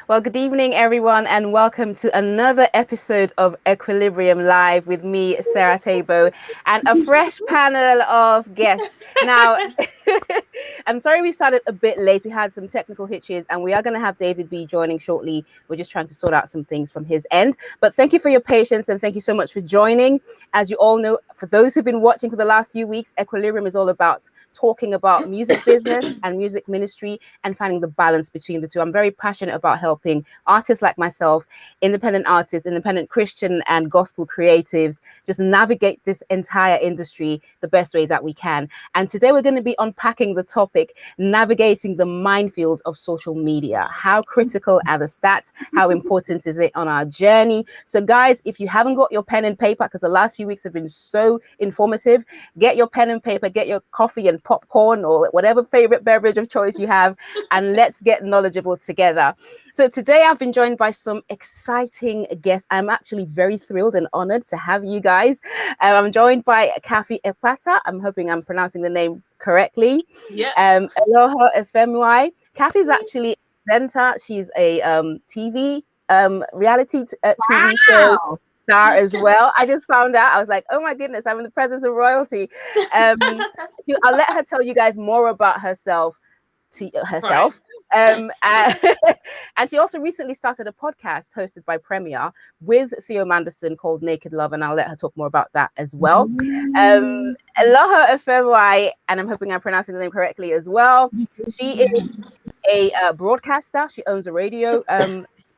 Well, good evening, everyone, and welcome to another episode of Equilibrium Live with me, Sarah Téibo, and a fresh panel of guests. Now, I'm sorry we started a bit late. We had some technical hitches, and we are going to have DAVIDB joining shortly. We're just trying to sort out some things from his end. But thank you for your patience, and thank you so much for joining. As you all know, for those who've been watching for the last few weeks, Equilibrium is all about talking about music business and music ministry and finding the balance between the two. I'm very passionate about helping artists like myself, independent artists, independent Christian and gospel creatives, just navigate this entire industry the best way that we can. And today we're going to be unpacking the topic, navigating the minefield of social media. How critical are the stats? How important is it on our journey? So guys, if you haven't got your pen and paper, because the last few weeks have been so informative, get your pen and paper, get your coffee and popcorn or whatever favorite beverage of choice you have, and let's get knowledgeable together. So today I've been joined by some exciting guests. I'm actually very thrilled and honored to have you guys. I'm joined by KHAFI EKPATA. I'm hoping I'm pronouncing the name correctly. Yeah. Aloha FMY. KHAFI is actually a presenter. She's a TV reality TV show star as well. I just found out. I was like, oh my goodness, I'm in the presence of royalty. I'll let her tell you guys more about herself. And she also recently started a podcast hosted by Premier with Theo Manderson called Naked Love, and I'll let her talk more about that as well. Aloha FMY, and I'm hoping I'm pronouncing the name correctly as well. She is a broadcaster. She owns a radio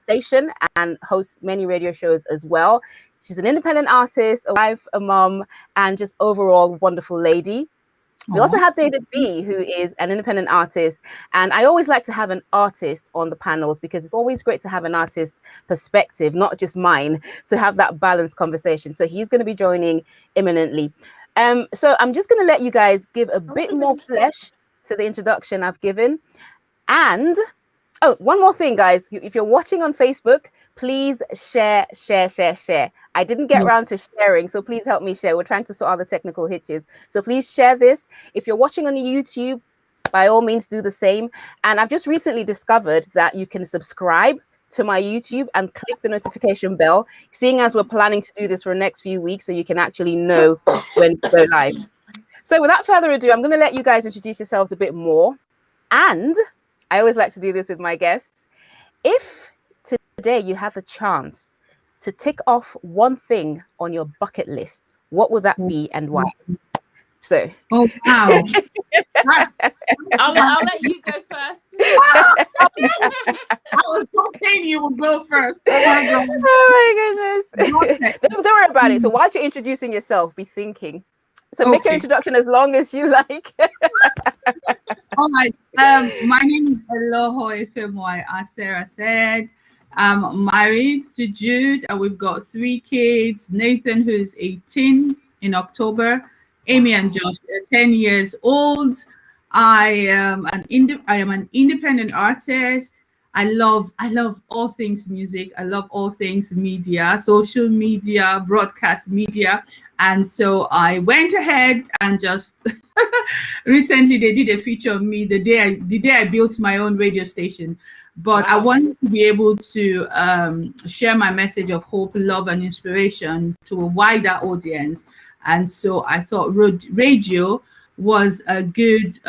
station and hosts many radio shows as well. She's an independent artist, a wife, a mom, and just overall wonderful lady. We also have DAVIDB, who is an independent artist. And I always like to have an artist on the panels because it's always great to have an artist perspective, not just mine, to have that balanced conversation. So he's going to be joining imminently. So I'm just going to let you guys give a bit more flesh to the introduction I've given. And, oh, one more thing, guys. If you're watching on Facebook, please share. I didn't get around to sharing, so please help me share. We're trying to sort out the technical hitches. So please share this. If you're watching on YouTube, by all means, do the same. And I've just recently discovered that you can subscribe to my YouTube and click the notification bell, seeing as we're planning to do this for the next few weeks, so you can actually know when to go live. So without further ado, I'm going to let you guys introduce yourselves a bit more. And I always like to do this with my guests. If today you have the chance to tick off one thing on your bucket list, what would that be and why? So, oh wow, I'll let you go first. I was hoping you would go first. Oh my goodness. Don't worry about it. So whilst you're introducing yourself, be thinking. So make your introduction as long as you like. All right. My name is Aloha FMY, as Sarah said. I'm married to Jude, and we've got 3 kids. Nathan, who's 18 in October. Amy and Josh, they're 10 years old. I am an independent artist. I love all things music. I love all things media, social media, broadcast media. And so I went ahead and just recently they did a feature of me the day I built my own radio station. But I wanted to be able to share my message of hope, love, and inspiration to a wider audience. And so I thought radio was a good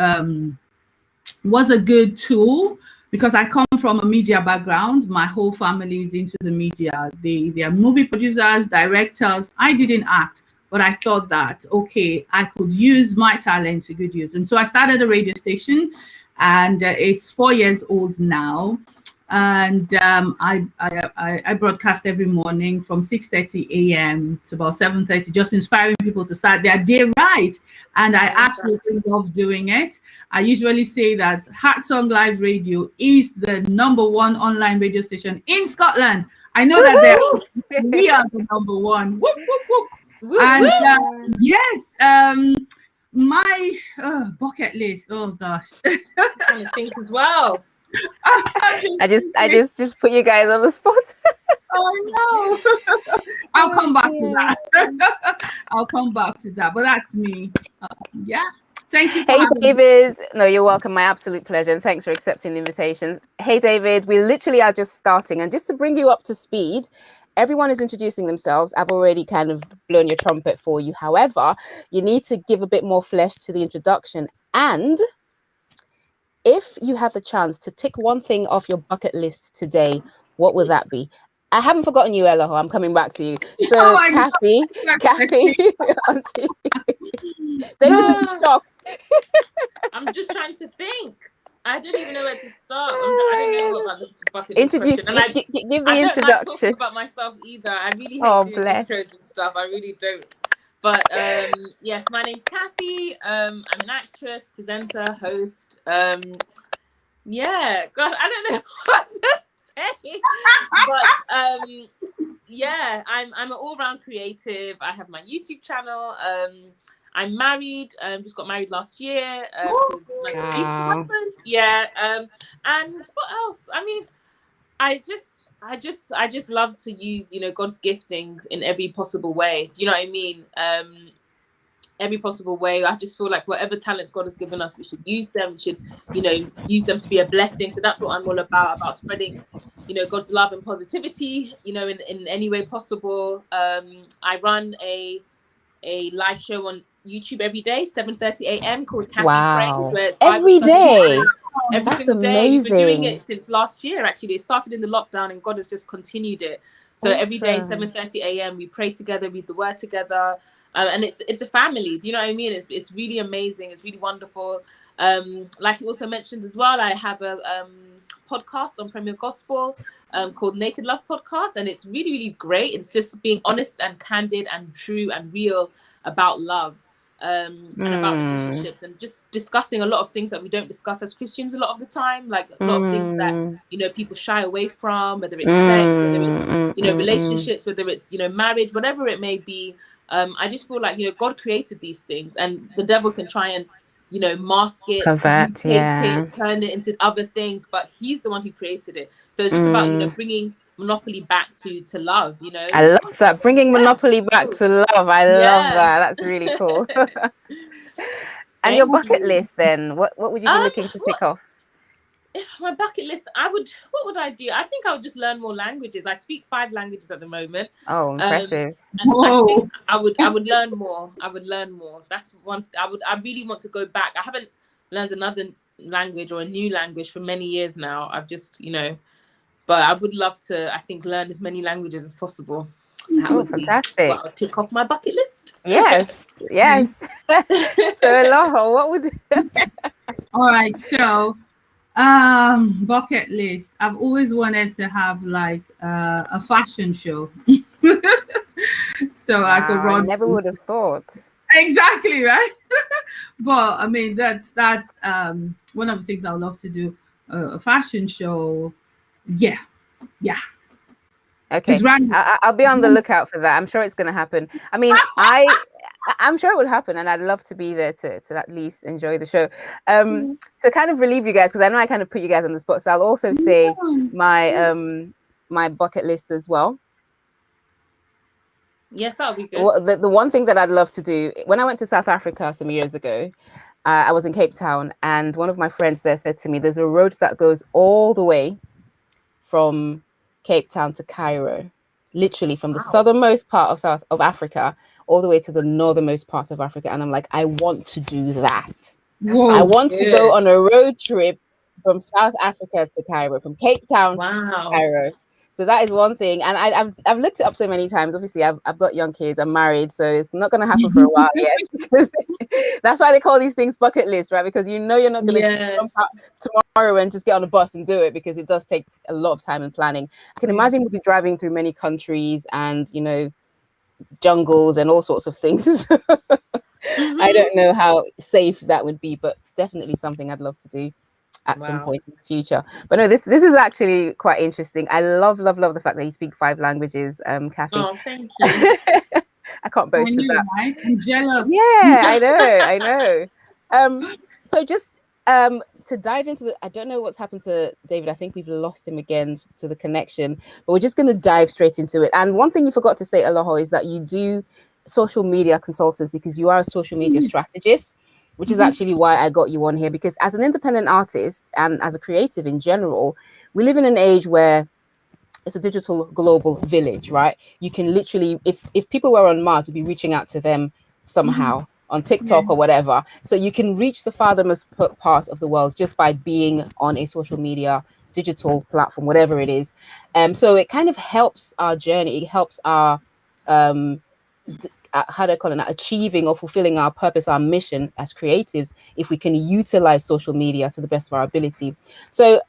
tool, because I come from a media background. My whole family is into the media. They are movie producers, directors. I didn't act, but I thought that, okay, I could use my talent to good use. And so I started a radio station, and it's 4 years old now. And I broadcast every morning from 6:30 a.m. to about 7:30, just inspiring people to start their day right. And I absolutely love doing it. I usually say that Heart Song Live Radio is the #1 online radio station in Scotland. I know that we are the #1. Whoop, whoop, whoop. And yes, my bucket list. Oh gosh, I think as well. I just put you guys on the spot. Oh no. I'll come back to that. I'll come back to that. But that's me. Yeah. Thank you. Hey, David. No, you're welcome. My absolute pleasure. And thanks for accepting the invitation. Hey, David, we literally are just starting. And just to bring you up to speed, everyone is introducing themselves. I've already kind of blown your trumpet for you. However, you need to give a bit more flesh to the introduction. And if you have the chance to tick one thing off your bucket list today, what would that be? I haven't forgotten you, Eloho. I'm coming back to you. So, KHAFI, on to you. David looks shocked. I'm just trying to think. I don't even know where to start. I don't know what about the bucket list Introduce, question. And give the I introduction. don't like talking about myself either. I really hate doing intros and stuff. I really don't. But yes, my name's KHAFI. I'm an actress, presenter, host. Yeah, gosh, I don't know what to say. But yeah, I'm an all-round creative. I have my YouTube channel. I'm married. Just got married last year to my beautiful husband. Yeah. And what else? I mean, I just love to use, God's giftings in every possible way. Do you know what I mean? Every possible way. I just feel like whatever talents God has given us, we should use them. We should, use them to be a blessing. So that's what I'm all about spreading, God's love and positivity, in any way possible. I run a live show on YouTube every day, 7:30 a.m. called KHAFI Praise, where it's every day. Every That's single day. amazing. We've been doing it since last year, actually. It started in the lockdown and God has just continued it. So every day, 7:30 a.m., we pray together, read the word together. And it's a family. Do you know what I mean? It's really amazing. It's really wonderful. Like you also mentioned as well, I have a podcast on Premier Gospel called Naked Love Podcast. And it's really, really great. It's just being honest and candid and true and real about love. And about relationships and just discussing a lot of things that we don't discuss as Christians a lot of the time, like a lot of things that people shy away from, whether it's sex, whether it's relationships, whether it's marriage, whatever it may be. I just feel like God created these things, and the devil can try and mask it, mutate it, turn it into other things, but he's the one who created it. So it's just about bringing Monopoly back to love. I love that, bringing Monopoly back to love. I love that. That's really cool. And your bucket list then, what would you be looking to tick off? My bucket list, what would I do? I think I would just learn more languages. I speak 5 languages at the moment. Oh, impressive. And I think I would learn more. That's one. I really want to go back. I haven't learned another language or a new language for many years now. I've just but I would love to, I think, learn as many languages as possible. Oh, fantastic. I'll tick off my bucket list. Yes. So, Eloho, what would... All right, so bucket list. I've always wanted to have like a fashion show. So I could run. I never would have thought. Exactly, right? But I mean, that's one of the things I would love to do, a fashion show. Yeah. Okay, I'll be on the lookout for that. I'm sure it's going to happen. I mean, I'm sure it would happen, and I'd love to be there to at least enjoy the show. To kind of relieve you guys, because I know I kind of put you guys on the spot, so I'll also say my bucket list as well. Yes, that'll be good. Well, the one thing that I'd love to do, when I went to South Africa some years ago, I was in Cape Town, and one of my friends there said to me, there's a road that goes all the way from Cape Town to Cairo, literally from the southernmost part of Africa all the way to the northernmost part of Africa. And I'm like, I want to do that. I want to go on a road trip from South Africa to Cairo, from Cape Town to Cairo. So that is one thing. And I've looked it up so many times. Obviously, I've got young kids. I'm married, so it's not going to happen for a while yet. Because that's why they call these things bucket lists, right? Because you're not going to jump out tomorrow and just get on a bus and do it, because it does take a lot of time and planning. I can imagine we'll be driving through many countries and, jungles and all sorts of things. I don't know how safe that would be, but definitely something I'd love to do at some point in the future. But no, this is actually quite interesting. I love the fact that you speak 5 languages, KHAFI. Oh, thank you. I can't boast of that. Right? I'm jealous. Yeah, I know. So just to dive into I don't know what's happened to David. I think we've lost him again to the connection, but we're just going to dive straight into it. And one thing you forgot to say, Eloho, is that you do social media consultancy, because you are a social media strategist. which is actually why I got you on here, because as an independent artist and as a creative in general, we live in an age where it's a digital global village, right? You can literally, if people were on Mars, you'd be reaching out to them somehow on TikTok or whatever. So you can reach the farthest part of the world just by being on a social media digital platform, whatever it is. So it kind of helps our journey. It helps our how do I call it, achieving or fulfilling our purpose, our mission as creatives, if we can utilize social media to the best of our ability. So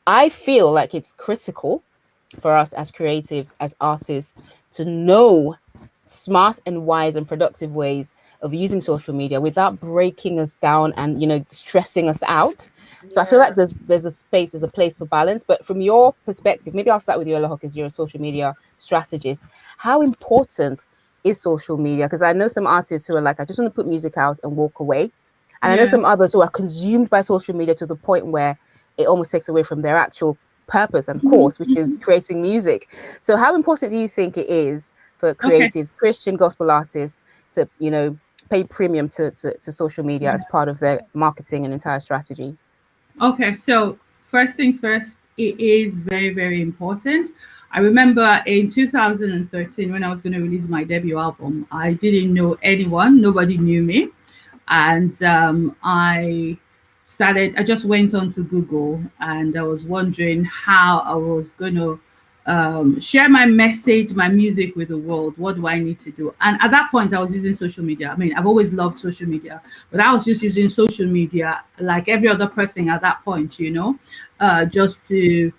I feel like it's critical for us as creatives, as artists, to know smart and wise and productive ways of using social media without breaking us down and, you know, stressing us out. So I feel like there's a space, there's a place for balance. But from your perspective, maybe I'll start with you, Eloho, because you're a social media strategist. How important is social media? Because I know some artists who are like, I just want to put music out and walk away. And I know some others who are consumed by social media to the point where it almost takes away from their actual purpose and course, which is creating music. So how important do you think it is for creatives, Christian gospel artists, to, you know, pay premium to social media as part of their marketing and entire strategy? Okay, so first things first, it is very, very important. I remember in 2013, when I was going to release my debut album, I didn't know anyone, nobody knew me. And I just went on to Google, and I was wondering how I was going to share my message, my music with the world. What do I need to do? And at that point, I was using social media. I mean, I've always loved social media, but I was just using social media like every other person at that point, you know, just to,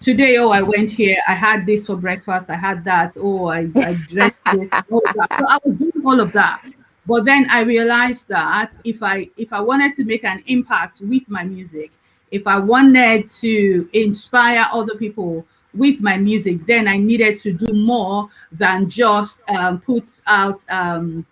today, oh, I went here, I had this for breakfast, I had that, oh, I dressed this, all that. So I was doing all of that. But then I realized that if I wanted to make an impact with my music, if I wanted to inspire other people with my music, then I needed to do more than just put out the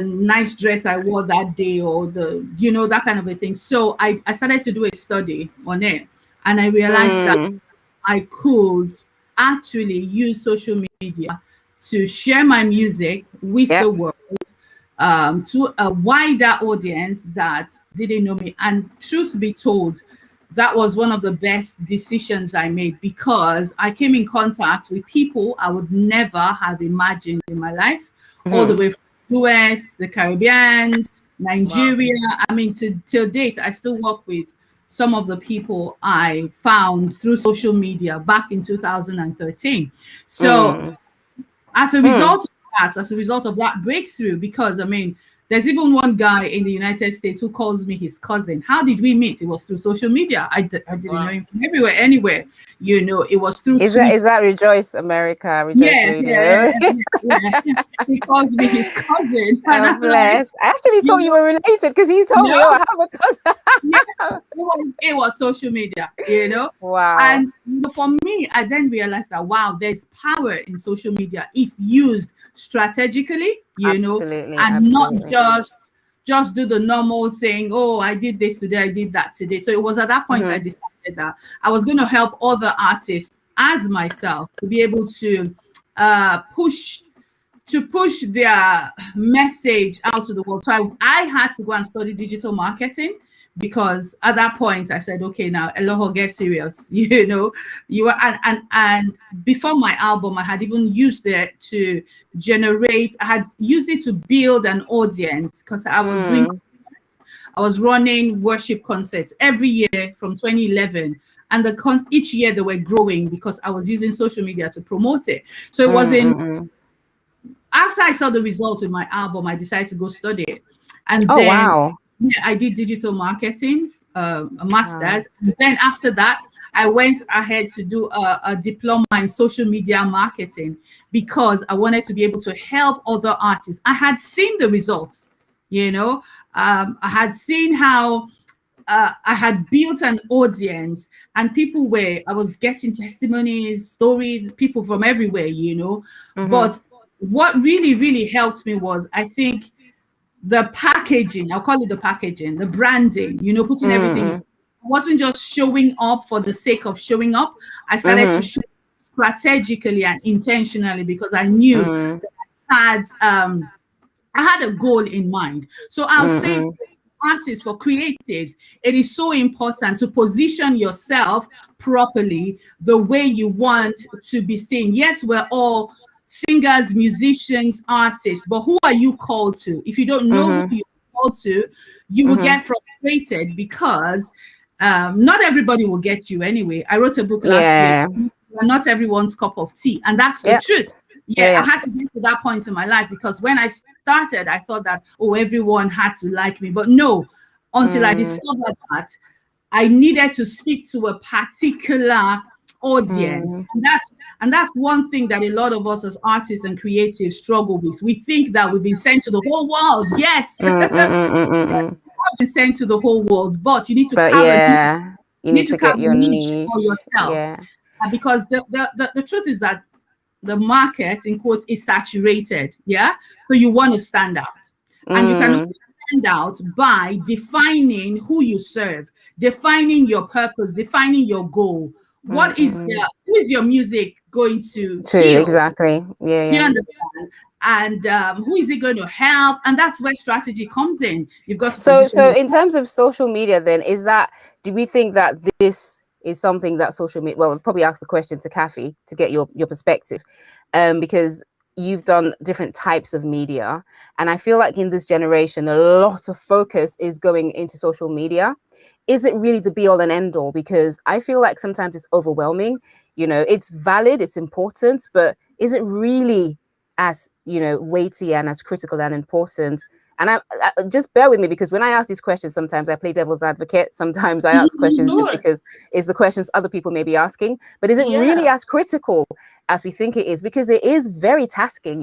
nice dress I wore that day, or the, you know, that kind of a thing. So I started to do a study on it, and I realized that I could actually use social media to share my music with the world, to a wider audience that didn't know me. And truth be told, that was one of the best decisions I made, because I came in contact with people I would never have imagined in my life, all the way from the US, the Caribbean, Nigeria. Wow. I mean, till date, I still work with some of the people I found through social media back in 2013. So as a result of that breakthrough, because I mean, there's even one guy in the United States who calls me his cousin. How did we meet? It was through social media. I didn't know him from everywhere, anywhere. You know, it was through. Is that Rejoice America? Rejoice Radio. Yeah. He calls me his cousin. Oh, bless. I actually thought you were related, because he told me, oh, I have a cousin. It was social media, you know. Wow. And for me, I then realized that, wow, there's power in social media if used strategically, you know, and not just do the normal thing. Oh, I did this today, I did that today. So it was at that point I decided that I was going to help other artists as myself to be able to push their message out to the world. So I had to go and study digital marketing, because at that point I said, okay, now Eloho, get serious. You know, and before my album, I had even used it to generate. I had used it to build an audience, because I was doing concerts. I was running worship concerts every year from 2011, and each year they were growing because I was using social media to promote it. So it was after I saw the results with my album, I decided to go study it, and yeah, I did digital marketing, a master's. And then after that, I went ahead to do a diploma in social media marketing, because I wanted to be able to help other artists. I had seen the results, you know. I had seen how I had built an audience, and I was getting testimonies, stories, people from everywhere, you know. But what really, really helped me was, I think, the packaging. I'll call it the packaging, the branding, you know, putting everything. I wasn't just showing up for the sake of showing up. I started to show strategically and intentionally, because I knew that I I had a goal in mind. So I'll say for artists, for creatives, it is so important to position yourself properly the way you want to be seen. Yes, we're all singers, musicians, artists, but who are you called to? If you don't know who you're called to, you will get frustrated because not everybody will get you anyway. I wrote a book last week. Not everyone's cup of tea, and that's the truth. I had to get to that point in my life, because when I started, I thought that, oh, everyone had to like me. But no, until I discovered that I needed to speak to a particular audience. And that's one thing that a lot of us as artists and creatives struggle with. We think that we've been sent to the whole world. Yes. Been sent to the whole world, but you need to you need to get your niche for yourself. Because the truth is that the market, in quotes, is saturated. So you want to stand out, and you can only stand out by defining who you serve, defining your purpose, defining your goal. What is who is your music going to heal? Exactly. You understand? And who is it going to help? And that's where strategy comes in. You've got to so in terms of social media, then, do we think that this is something that social media, well, I'll probably ask the question to KHAFI to get your perspective, because you've done different types of media, and I feel like in this generation a lot of focus is going into social media. Is it really the be all and end all? Because I feel like sometimes it's overwhelming. It's valid, it's important, but is it really as weighty and as critical and important? And I just bear with me, because when I ask these questions, sometimes I play devil's advocate. Sometimes I ask questions just because it's the questions other people may be asking. But is it really as critical as we think it is? Because it is very tasking,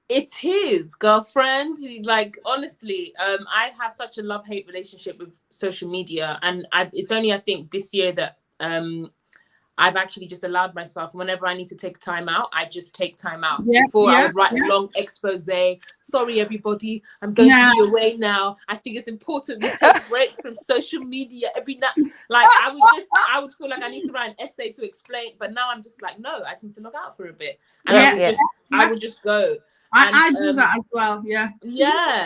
It is, girlfriend. Like, honestly, I have such a love-hate relationship with social media, and it's only, I think, this year that I've actually just allowed myself, whenever I need to take time out, I just take time out. Before I would write a long expose. Sorry, everybody, I'm going to be away now. I think it's important we take breaks from social media every night. Like, I would feel like I need to write an essay to explain, but now I'm just like, no, I need to log out for a bit. And I would just go. I do that as well.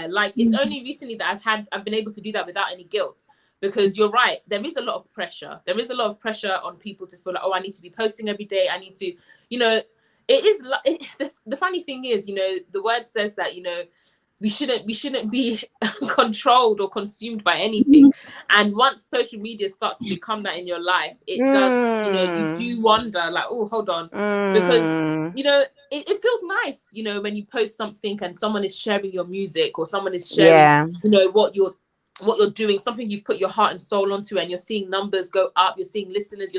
Like, it's only recently that I've been able to do that without any guilt. Because you're right, there is a lot of pressure. There is a lot of pressure on people to feel like, oh, I need to be posting every day. I need to, the funny thing is, the word says that, we shouldn't be controlled or consumed by anything. And once social media starts to become that in your life, it does, you do wonder, like, oh, hold on. Because, it feels nice, when you post something and someone is sharing your music, or someone is sharing, what you're doing, something you've put your heart and soul onto, and you're seeing numbers go up, you're seeing listeners,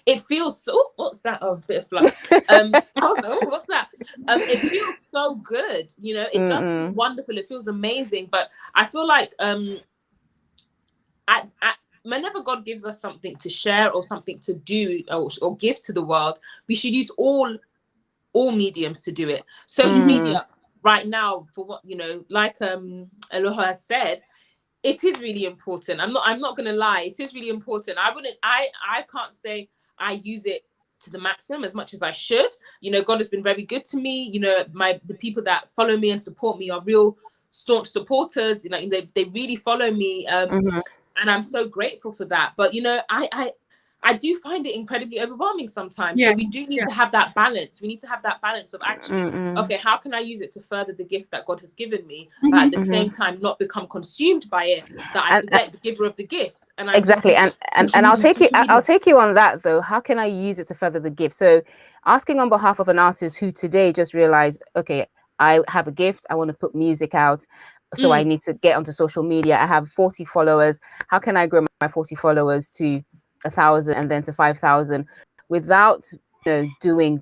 it feels so, what's that? Oh, a bit of fluff. I was like, oh, what's that? It feels so good, it does feel wonderful, it feels amazing. But I feel like whenever God gives us something to share or something to do or give to the world, we should use all mediums to do it. Social media right now, for what, like Aloha has said, it is really important. I'm not gonna lie, it is really important. I can't say I use it to the maximum as much as I should. God has been very good to me. The people that follow me and support me are real staunch supporters. They really follow me, and I'm so grateful for that. But I do find it incredibly overwhelming sometimes. So we do need to have that balance. We need to have that balance of actually, okay, how can I use it to further the gift that God has given me, but at the same time not become consumed by it, that I forget the giver of the gift. And exactly. And I'll take you on that though. How can I use it to further the gift? So asking on behalf of an artist who today just realized, okay, I have a gift, I want to put music out. So I need to get onto social media. I have 40 followers. How can I grow my 40 followers to 1,000 and then to 5,000 without doing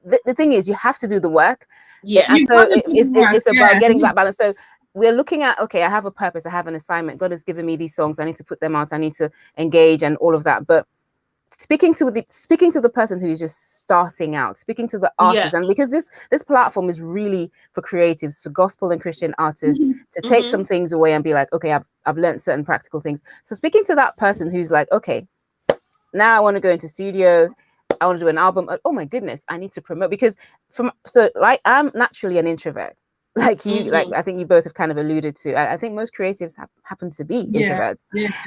the thing is you have to do the work, and so it's about getting that balance. So we're looking at, okay, I have a purpose, I have an assignment, God has given me these songs, I need to put them out, I need to engage and all of that. But speaking to the person who's just starting out, speaking to the artist, and because this platform is really for creatives, for gospel and Christian artists to take some things away and be like, okay, I've learned certain practical things. So speaking to that person who's like, okay, now I want to go into studio, I want to do an album. Oh my goodness, I need to promote, because I'm naturally an introvert. like you, like I think you both have kind of alluded to. I think most creatives happen to be introverts.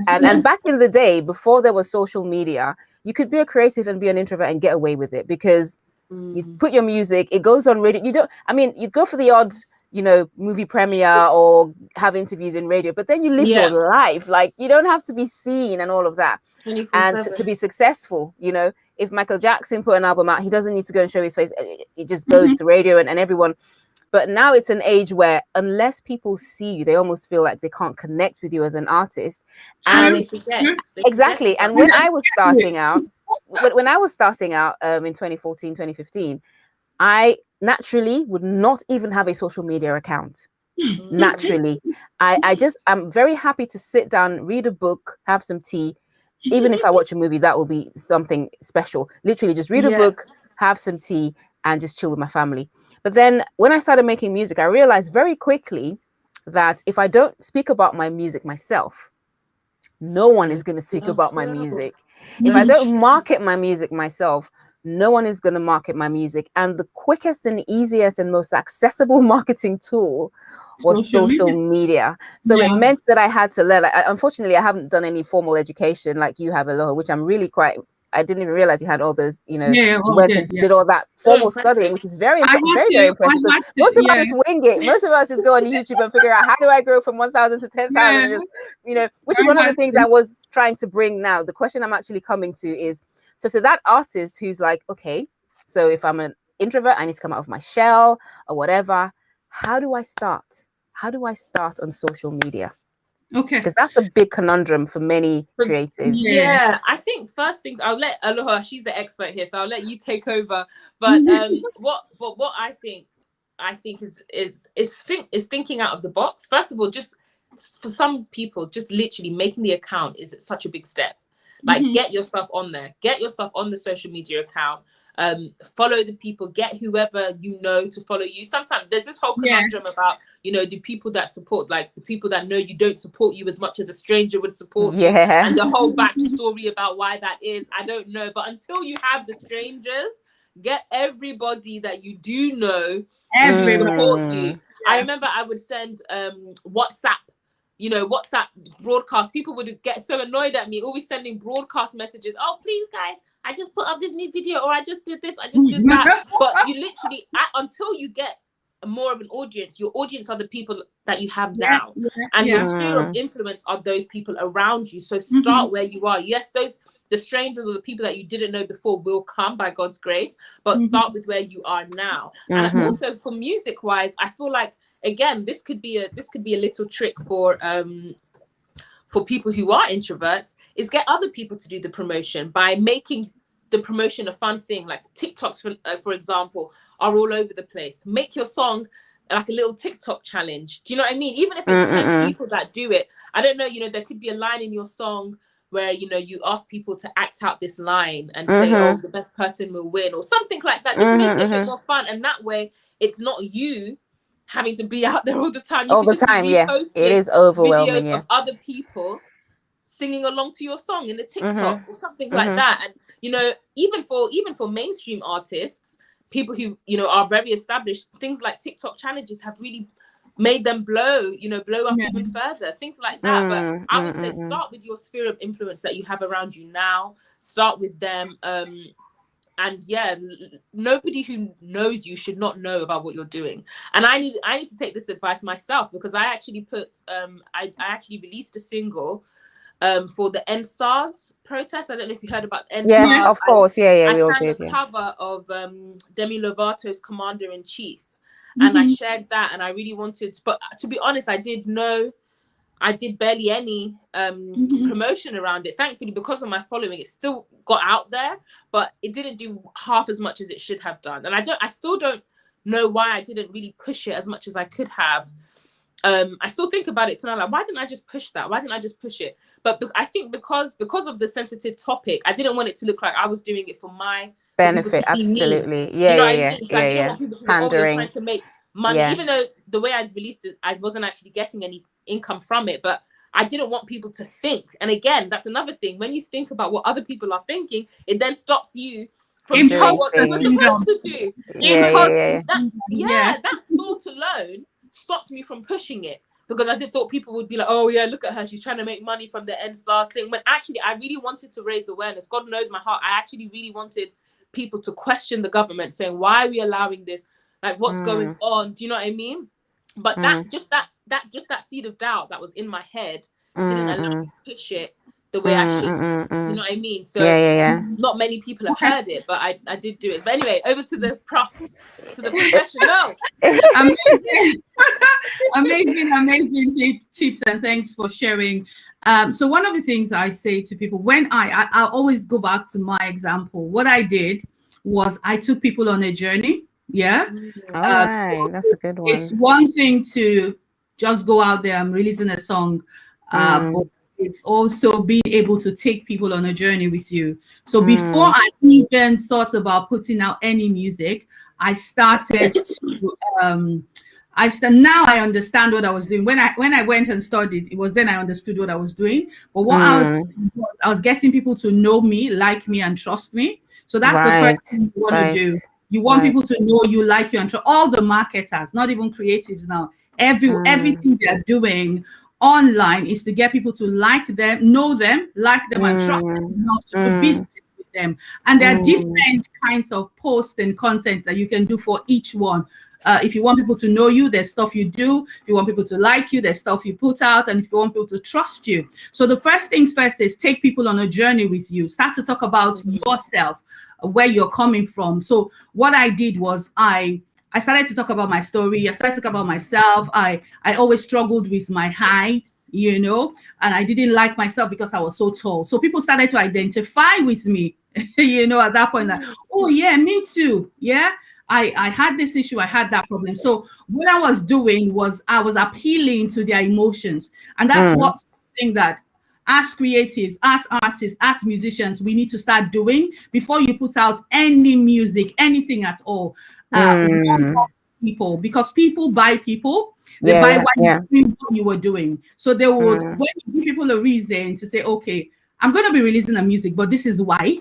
And back in the day, before there was social media, you could be a creative and be an introvert and get away with it, because you put your music, it goes on radio. You don't, I mean, you go for the odd, you know, movie premiere or have interviews in radio, but then you live your life. Like, you don't have to be seen and all of that. 24/7. And to be successful, you know, if Michael Jackson put an album out, he doesn't need to go and show his face. It just goes to radio and everyone. But now it's an age where unless people see you, they almost feel like they can't connect with you as an artist. And exactly. And when I was starting out, in 2014, 2015, I naturally would not even have a social media account. Naturally. I'm very happy to sit down, read a book, have some tea. Even if I watch a movie, that will be something special. Literally just read a book, have some tea, and just chill with my family. But then when I started making music, I realized very quickly that if I don't speak about my music myself, no one is going to speak about my music. If I don't market my music myself, no one is going to market my music. And the quickest and easiest and most accessible marketing tool was social media. So it meant that I had to learn. Unfortunately, I haven't done any formal education like you have, Aloha, which I'm really I didn't even realize you had all those, you know, did all that formal studying, which is very impressive. Most of us just wing it. Most of us just go on YouTube and figure out, how do I grow from 1,000 to 10,000? Just, you know, which is one of the things I was trying to bring now. The question I'm actually coming to is, so to that artist who's like, okay, so if I'm an introvert, I need to come out of my shell or whatever. How do I start? How do I start on social media? Okay, because that's a big conundrum for many creatives. Yeah, I think first thing, I'll let Aloha, she's the expert here, so I'll let you take over. But what I think is thinking out of the box. First of all, just for some people, just literally making the account is such a big step. Like, get yourself on there, get yourself on the social media account. Follow the people, get whoever you know to follow you. Sometimes there's this whole conundrum about, you know, the people that support, like the people that know you don't support you as much as a stranger would support you, and the whole backstory about why that is, I don't know. But until you have the strangers, get everybody that you do know to support you. I remember I would send WhatsApp broadcast. People would get so annoyed at me, always sending broadcast messages. Oh, please guys, I just put up this new video, or I just did this, I just did that. But you literally, until you get more of an audience, your audience are the people that you have now. And your sphere of influence are those people around you. So start where you are. Yes, the strangers or the people that you didn't know before will come by God's grace, but start with where you are now. And also for music wise, I feel like, again, this could be a little trick for people who are introverts, is get other people to do the promotion by making the promotion a fun thing. Like TikToks, for example, are all over the place. Make your song like a little TikTok challenge. Do you know what I mean? Even if it's 10 people that do it, I don't know, you know, there could be a line in your song where, you know, you ask people to act out this line and say, oh, the best person will win, or something like that. Just make it a bit more fun. And that way it's not you having to be out there all the time. It is overwhelming. Videos of other people singing along to your song in a TikTok or something like that. And, you know, even for mainstream artists, people who, you know, are very established, things like TikTok challenges have really made them blow up even further, things like that. But I would say start with your sphere of influence that you have around you now. Start with them. And nobody who knows you should not know about what you're doing. And I need to take this advice myself, because I actually put I actually released a single for the End SARS protest. I don't know if you heard about End SARS. Yeah, of course. I sang a cover of Demi Lovato's Commander in Chief, and I shared that, and I really wanted, but to be honest, I did barely any promotion around it. Thankfully, because of my following, it still got out there, but it didn't do half as much as it should have done. And I still don't know why I didn't really push it as much as I could have. I still think about it tonight, like, why didn't I just push that? Why didn't I just push it? But I think because of the sensitive topic, I didn't want it to look like I was doing it for my benefit. Absolutely. I didn't want people to think, oh, you're trying to make money, even though the way I released it, I wasn't actually getting any income from it. But I didn't want people to think. And again, that's another thing. When you think about what other people are thinking, it then stops you from doing what you're supposed to do. That thought alone stopped me from pushing it, because I thought people would be like, oh yeah, look at her, she's trying to make money from the NSARS thing. But actually, I really wanted to raise awareness. God knows my heart. I actually really wanted people to question the government, saying, why are we allowing this? Like, what's going on? Do you know what I mean? But that seed of doubt that was in my head didn't allow me to push it the way I should. Do you know what I mean? So not many people have heard it, but I did do it. But anyway, over to the professional. amazing tips, and thanks for sharing. So one of the things I say to people, when I always go back to my example, what I did was I took people on a journey. Yeah. All right. So that's a good one. It's one thing to just go out there and releasing a song, but it's also being able to take people on a journey with you. So before I even thought about putting out any music, I started to now I understand what I was doing. When I went and studied, it was then I understood what I was doing. But what I was getting people to know me, like me, and trust me. So that's the first thing you want to do. You want people to know you, like you, and trust. All the marketers, not even creatives now, everything they're doing online is to get people to like them, know them, like them, and trust them enough to do business with them. And there are different kinds of posts and content that you can do for each one. If you want people to know you, there's stuff you do. If you want people to like you, there's stuff you put out. And if you want people to trust you. So the first things first is take people on a journey with you. Start to talk about yourself, where you're coming from. So what I did was I started to talk about my story. I started to talk about myself. I always struggled with my height, and I didn't like myself because I was so tall. So people started to identify with me, at that point, like, oh yeah, me too. Yeah. I had this issue, I had that problem. So what I was doing was I was appealing to their emotions. And that's what thing that as creatives, as artists, as musicians, we need to start doing before you put out any music, anything at all. People, because people buy people, they buy what you were doing. So they would, when you give people a reason to say, okay, I'm going to be releasing a music, but this is why.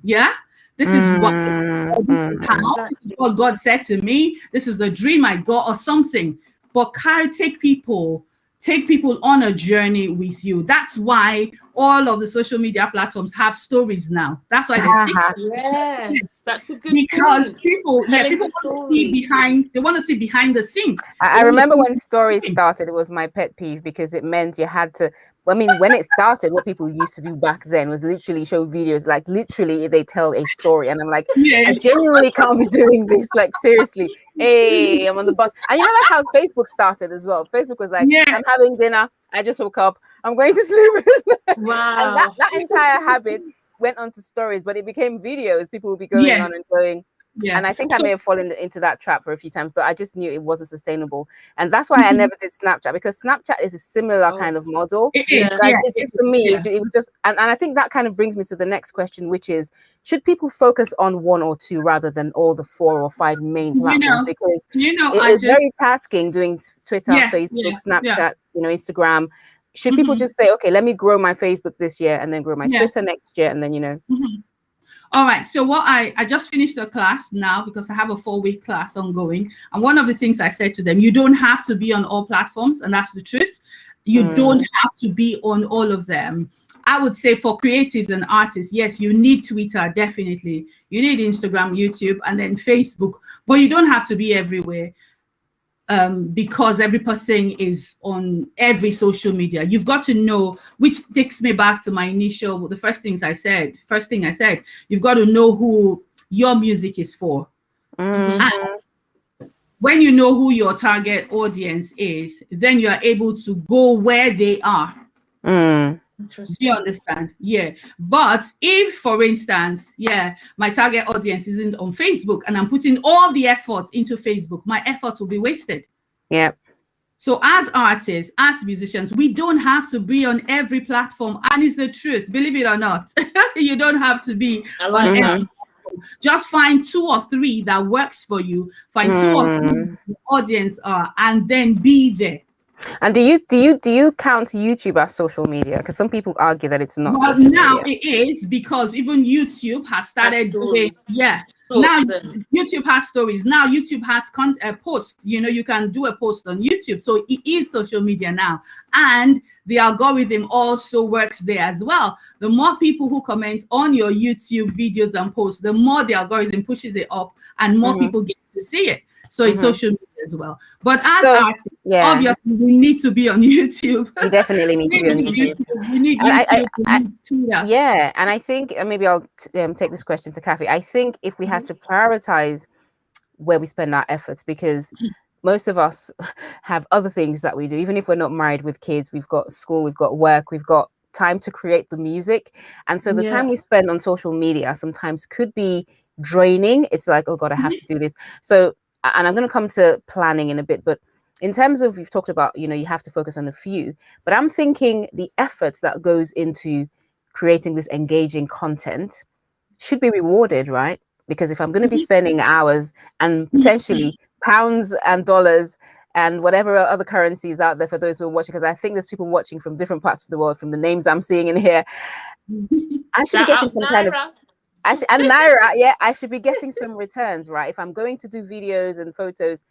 Yeah. This is what this is what God said to me. This is the dream I got, or something. But take people on a journey with you. That's why all of the social media platforms have stories now. That's why they stick. Yes, that's a good because point. people want to see behind. They want to see behind the scenes. I remember when stories started, it was my pet peeve because it meant you had to. I mean, when it started, what people used to do back then was literally show videos, like literally they tell a story. And I'm like, I genuinely can't be doing this. Like, seriously. Hey, I'm on the bus. And like how Facebook started as well. Facebook was like, I'm having dinner. I just woke up. I'm going to sleep. Wow. And that entire habit went on to stories, but it became videos. People would be going on and going. Yeah. And I think I may have fallen into that trap for a few times, but I just knew it wasn't sustainable. And that's why I never did Snapchat, because Snapchat is a similar kind of model. It's just for me, it was just, and I think that kind of brings me to the next question, which is, should people focus on one or two rather than all the 4 or 5 main platforms? Because it is very tasking doing Twitter, Facebook, Snapchat, Instagram. Should people just say, okay, let me grow my Facebook this year and then grow my Twitter next year, and then, All right. So what I just finished a class now because I have a 4-week class ongoing. And one of the things I said to them, you don't have to be on all platforms. And that's the truth. You don't have to be on all of them. I would say for creatives and artists, yes, you need Twitter, definitely. You need Instagram, YouTube, and then Facebook. But you don't have to be everywhere. Because every person is on every social media. You've got to know, which takes me back to my initial, the first thing I said, you've got to know who your music is for. And when you know who your target audience is, then you are able to go where they are. Do you understand? Yeah. But if, for instance, my target audience isn't on Facebook and I'm putting all the effort into Facebook, my efforts will be wasted. Yeah. So as artists, as musicians, we don't have to be on every platform. And it's the truth, believe it or not. You don't have to be on every platform. Just find 2 or 3 that works for you. Find 2 or 3 the audience are, and then be there. And do you count YouTube as social media? Because some people argue that it's not. Well, social now media. it is, because even YouTube has started doing, now YouTube has stories. Now YouTube has posts. You know, you can do a post on YouTube, so it is social media now, and the algorithm also works there as well. The more people who comment on your YouTube videos and posts, the more the algorithm pushes it up, and more people get to see it. So it's social media as well. But as artists, obviously, we need to be on YouTube. We definitely need to be on YouTube. We need YouTube. Yeah, and I think maybe I'll take this question to KHAFI. I think if we had to prioritize where we spend our efforts, because most of us have other things that we do, even if we're not married with kids, we've got school, we've got work, we've got time to create the music. And so the time we spend on social media sometimes could be draining. It's like, oh God, I have to do this. So, and I'm going to come to planning in a bit, but in terms of, we've talked about, you know, you have to focus on a few, but I'm thinking the efforts that goes into creating this engaging content should be rewarded, right? Because if I'm going to be spending hours and potentially pounds and dollars and whatever other currencies out there for those who are watching, because I think there's people watching from different parts of the world, from the names I'm seeing in here, I should be getting some kind of, and Naira, I should be getting some returns, right? If I'm going to do videos and photos.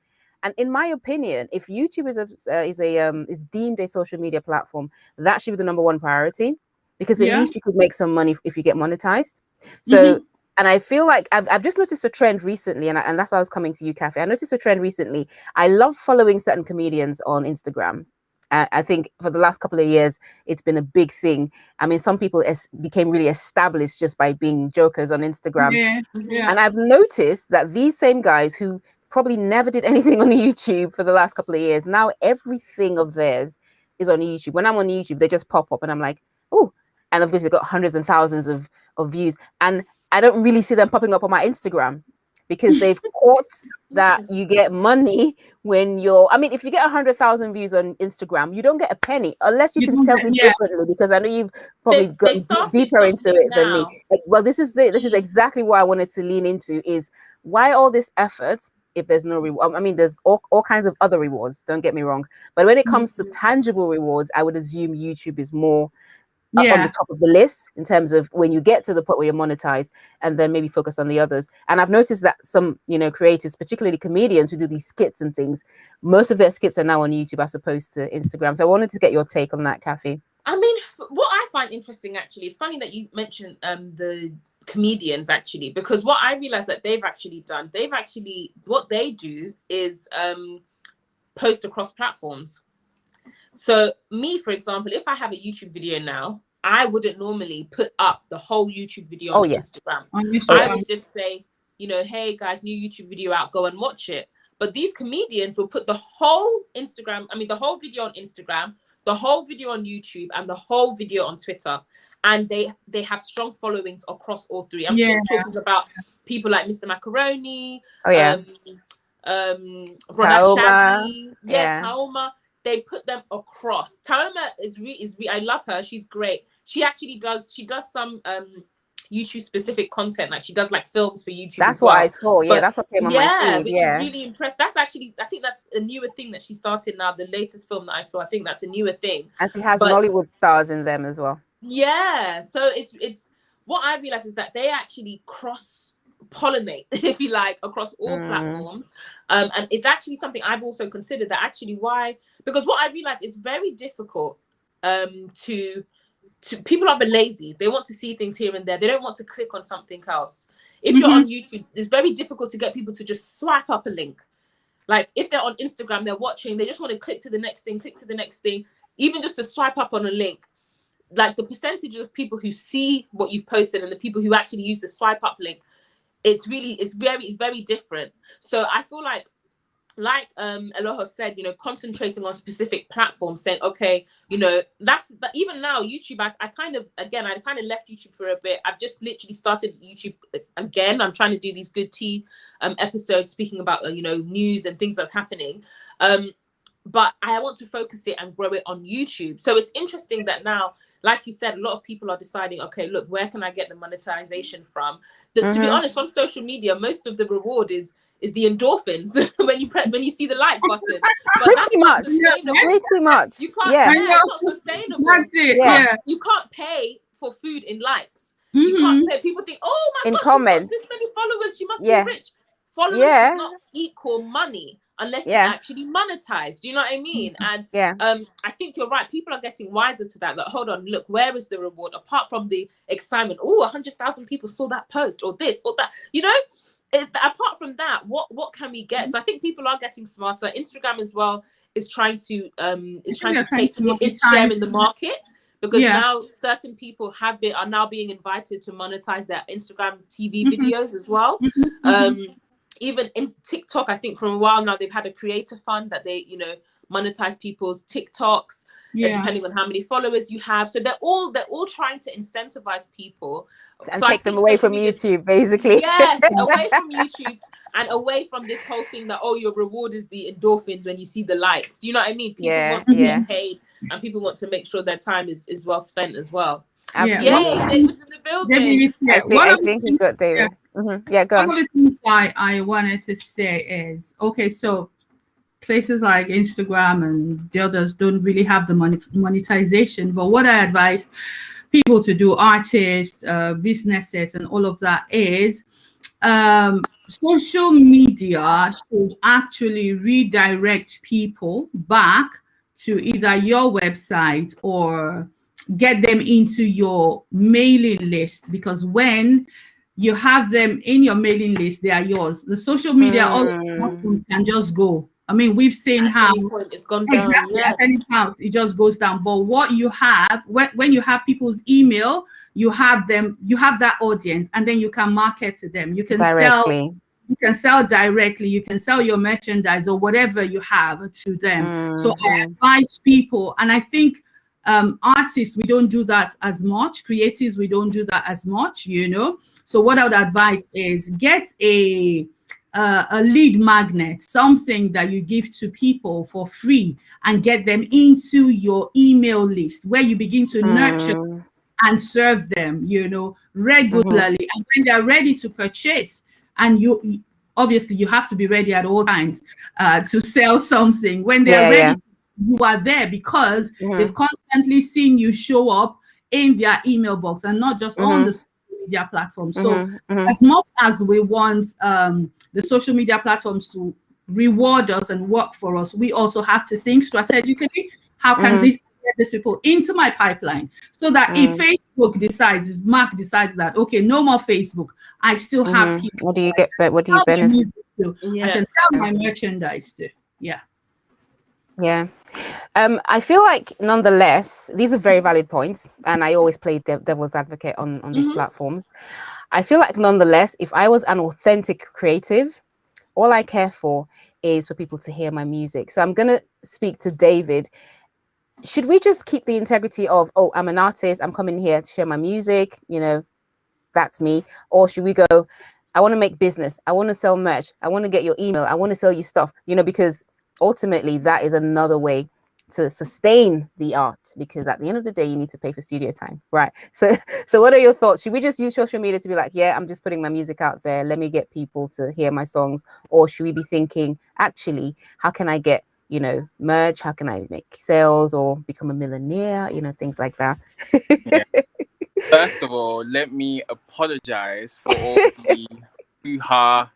And in my opinion, if YouTube is deemed a social media platform, that should be the number one priority, because at least you could make some money if you get monetized. So, and I feel like I've just noticed a trend recently, and that's why I was coming to you, KHAFI. I noticed a trend recently. I love following certain comedians on Instagram. I think for the last couple of years, it's been a big thing. I mean, some people became really established just by being jokers on Instagram. And I've noticed that these same guys who probably never did anything on YouTube for the last couple of years, now everything of theirs is on YouTube. When I'm on YouTube, they just pop up and I'm like, oh, and of course they've got hundreds and thousands of views. And I don't really see them popping up on my Instagram, because they've caught that you get money when you're, I mean, if you get 100,000 views on Instagram, you don't get a penny unless you can tell me differently, because I know you've probably got deeper into it than me. Like, well, this is exactly what I wanted to lean into, is why all this effort if there's no reward. I mean, there's all kinds of other rewards, don't get me wrong. But when it comes to tangible rewards, I would assume YouTube is more on the top of the list in terms of when you get to the point where you're monetized, and then maybe focus on the others. And I've noticed that some, you know, creatives, particularly comedians who do these skits and things, most of their skits are now on YouTube as opposed to Instagram. So I wanted to get your take on that, KHAFI. I mean, what I find interesting, actually, it's funny that you mentioned the comedians, actually, because what I realized that they've actually done, what they do is post across platforms. So me, for example, if I have a YouTube video now, I wouldn't normally put up the whole YouTube video on Instagram. I would just say, you know, hey guys, new YouTube video out, go and watch it. But these comedians will put the whole the whole video on Instagram, the whole video on YouTube, and the whole video on Twitter. And they have strong followings across all three. I'm talking about people like Mr. Macaroni, Taoma. Taoma. They put them across. Taoma is I love her. She's great. She actually does some YouTube specific content. Like she does like films for YouTube. That's what I saw. Yeah, that's what came on my feed. Which is really impressed. That's actually, I think that's a newer thing that she started now. The latest film that I saw, I think that's a newer thing. And she has Nollywood stars in them as well. Yeah. So it's what I realized is that they actually cross-pollinate, if you like, across all platforms. And it's actually something I've also considered, that actually because what I realized, it's very difficult to people are lazy. They want to see things here and there. They don't want to click on something else. If you're on YouTube, it's very difficult to get people to just swipe up a link. Like if they're on Instagram, they're watching, they just want to click to the next thing, even just to swipe up on a link. Like the percentage of people who see what you've posted and the people who actually use the swipe up link, it's very different. So I feel like Eloho said, you know, concentrating on specific platforms, saying, okay, you know, but even now YouTube, I kind of left YouTube for a bit. I've just literally started YouTube again. I'm trying to do these good tea episodes speaking about, you know, news and things that's happening. But I want to focus it and grow it on YouTube. So it's interesting that now, like you said, a lot of people are deciding, okay, look, where can I get the monetization from? To be honest, from social media, most of the reward is the endorphins when you see the like button. But Pretty much. Pretty much. You can't. Yeah. It's not sustainable. That's it. Yeah. Yeah. You can't pay for food in likes. Mm-hmm. You can't pay. People think, oh my In gosh, comments. she's got this many followers. She must Yeah. be rich. Followers Yeah. does not equal money unless Yeah. you actually monetize. Do you know what I mean? And Yeah. I think you're right. People are getting wiser to that. Like, hold on, look, where is the reward apart from the excitement? Oh, 100,000 people saw that post, or this, or that. You know, apart from that, what can we get? So I think people are getting smarter. Instagram as well is trying to take its share in the market, because now certain people are now being invited to monetize their Instagram TV videos as well. Even in TikTok, I think for a while now they've had a creator fund that they, you know, monetize people's TikToks, depending on how many followers you have. So they're all trying to incentivize people And so take them away from YouTube, basically. Yes, away from YouTube and away from this whole thing that, oh, your reward is the endorphins when you see the likes. Do you know what I mean? People want to get paid, and people want to make sure their time is well spent as well. Absolutely. Yay, David's in the building. I think he got David. Yeah, go on. One of the things I wanted to say is, okay, so places like Instagram and the others don't really have the monetization, but what I advise people to do, artists, businesses, and all of that, is social media should actually redirect people back to either your website or get them into your mailing list, because when you have them in your mailing list, they are yours. The social media all can just go. I mean, we've seen how it's gone down. Exactly, at any point it just goes down. But what you have, when you have people's email, you have that audience, and then you can market to them. You can sell directly. You can sell your merchandise or whatever you have to them. So I advise people, and I think artists, we don't do that as much. Creatives, we don't do that as much, you know. So what I would advise is get a lead magnet, something that you give to people for free, and get them into your email list, where you begin to nurture and serve them, you know, regularly. And when they're ready to purchase, and you obviously you have to be ready at all times to sell something. When they're ready, you are there, because they've constantly seen you show up in their email box, and not just on the social media platform. So as much as we want the social media platforms to reward us and work for us, we also have to think strategically, how can this get these people into my pipeline, so that if Facebook decides, Mark decides that, okay, no more Facebook, I still have people. What do you benefit? I can sell my merchandise too. I feel like, nonetheless, these are very valid points, and I always play devil's advocate on these platforms. I feel like, nonetheless, if I was an authentic creative, all I care for is for people to hear my music. So I'm going to speak to David. Should we just keep the integrity of, oh, I'm an artist, I'm coming here to share my music, you know, that's me? Or should we go, I want to make business, I want to sell merch, I want to get your email, I want to sell you stuff, you know, because ultimately that is another way to sustain the art, because at the end of the day you need to pay for studio time, right? So what are your thoughts? Should we just use social media to be like, yeah, I'm just putting my music out there, let me get people to hear my songs? Or should we be thinking, actually, how can I get, you know, merch, how can I make sales or become a millionaire, you know, things like that? First of all, let me apologize for all the hoo-ha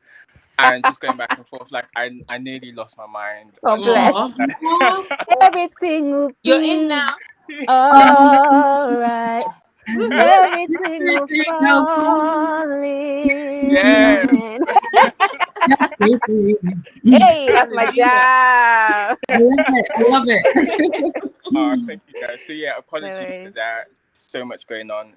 and just going back and forth. Like, I nearly lost my mind. Oh, bless. Everything will be You're in now. All right. Everything will fall in. Yes. Hey, that's my job. I love it. Oh, thank you guys. So yeah, apologies for that. So much going on.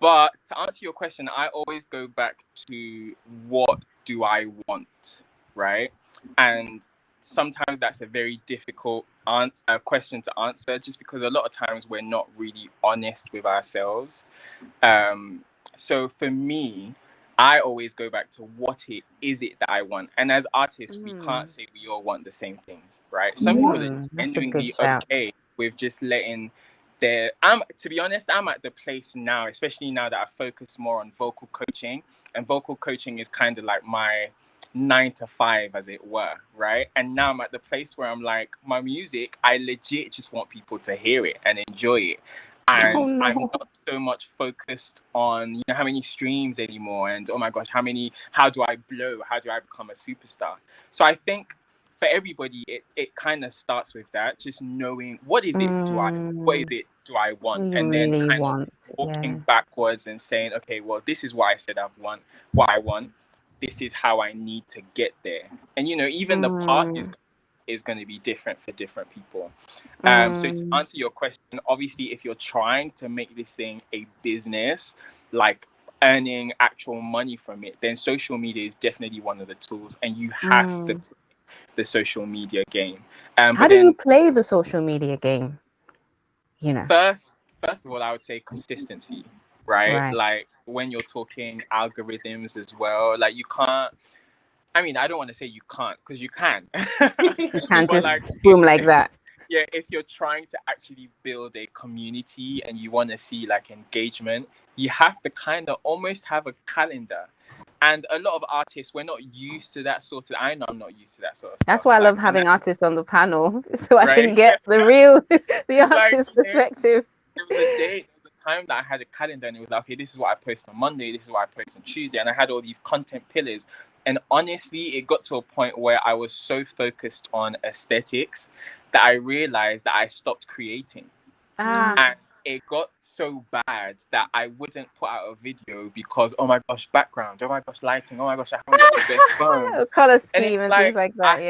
But to answer your question, I always go back to what do I want, right? And sometimes that's a very difficult question to answer, just because a lot of times we're not really honest with ourselves. So for me, I always go back to what is it that I want. And as artists, we can't say we all want the same things, right? Some people are genuinely okay with just letting to be honest, I'm at the place now, especially now that I focus more on vocal coaching, and vocal coaching is kind of like my 9 to 5, as it were, right? And now I'm at the place where I'm like, my music, I legit just want people to hear it and enjoy it. And I'm not so much focused on, you know, how many streams anymore, and oh my gosh, how do I blow? How do I become a superstar? So I think for everybody, it kind of starts with that, just knowing what is it do I want, and then really kind of walking backwards and saying, okay, well, this is what I said what I want. This is how I need to get there. And you know, even the path is going to be different for different people. So to answer your question, obviously, if you're trying to make this thing a business, like earning actual money from it, then social media is definitely one of the tools, and you have to play the social media game. How do you play the social media game? You know, first of all, I would say consistency, right? Like when you're talking algorithms as well, like you can't. I mean, I don't want to say you can't, because you can. You can't just boom like that. Yeah, if you're trying to actually build a community and you want to see like engagement, you have to kind of almost have a calendar. And a lot of artists, we're not used to that sort of. I know I'm not used to that sort of stuff. That's why I love having artists on the panel, so I can get the real, the artist perspective. There was a time that I had a calendar, and it was like, okay, this is what I post on Monday, this is what I post on Tuesday, and I had all these content pillars. And honestly, it got to a point where I was so focused on aesthetics that I realized that I stopped creating. And it got so bad that I wouldn't put out a video because, oh my gosh, background, oh my gosh, lighting, oh my gosh, I haven't got the best phone. Color scheme and things like that,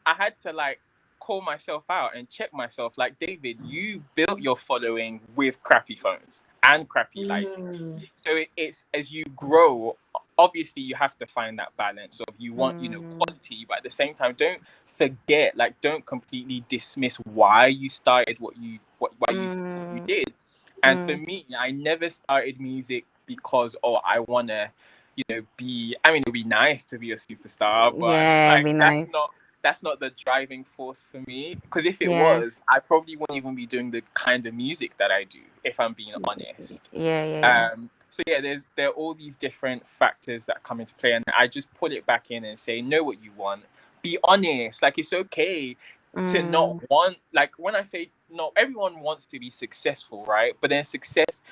I had to like call myself out and check myself. Like, David, you built your following with crappy phones and crappy lighting. So it's as you grow, obviously you have to find that balance of you want, you know, quality, but at the same time, don't forget, like, don't completely dismiss why you started what you did. And for me, I never started music because, I want to, you know, it would be nice to be a superstar, but that's not the driving force for me. Because if it was, I probably wouldn't even be doing the kind of music that I do, if I'm being honest. So there are all these different factors that come into play, and I just put it back in and say, know what you want. Be honest. Like, it's okay to not want, like, when I say no, everyone wants to be successful, right? But then success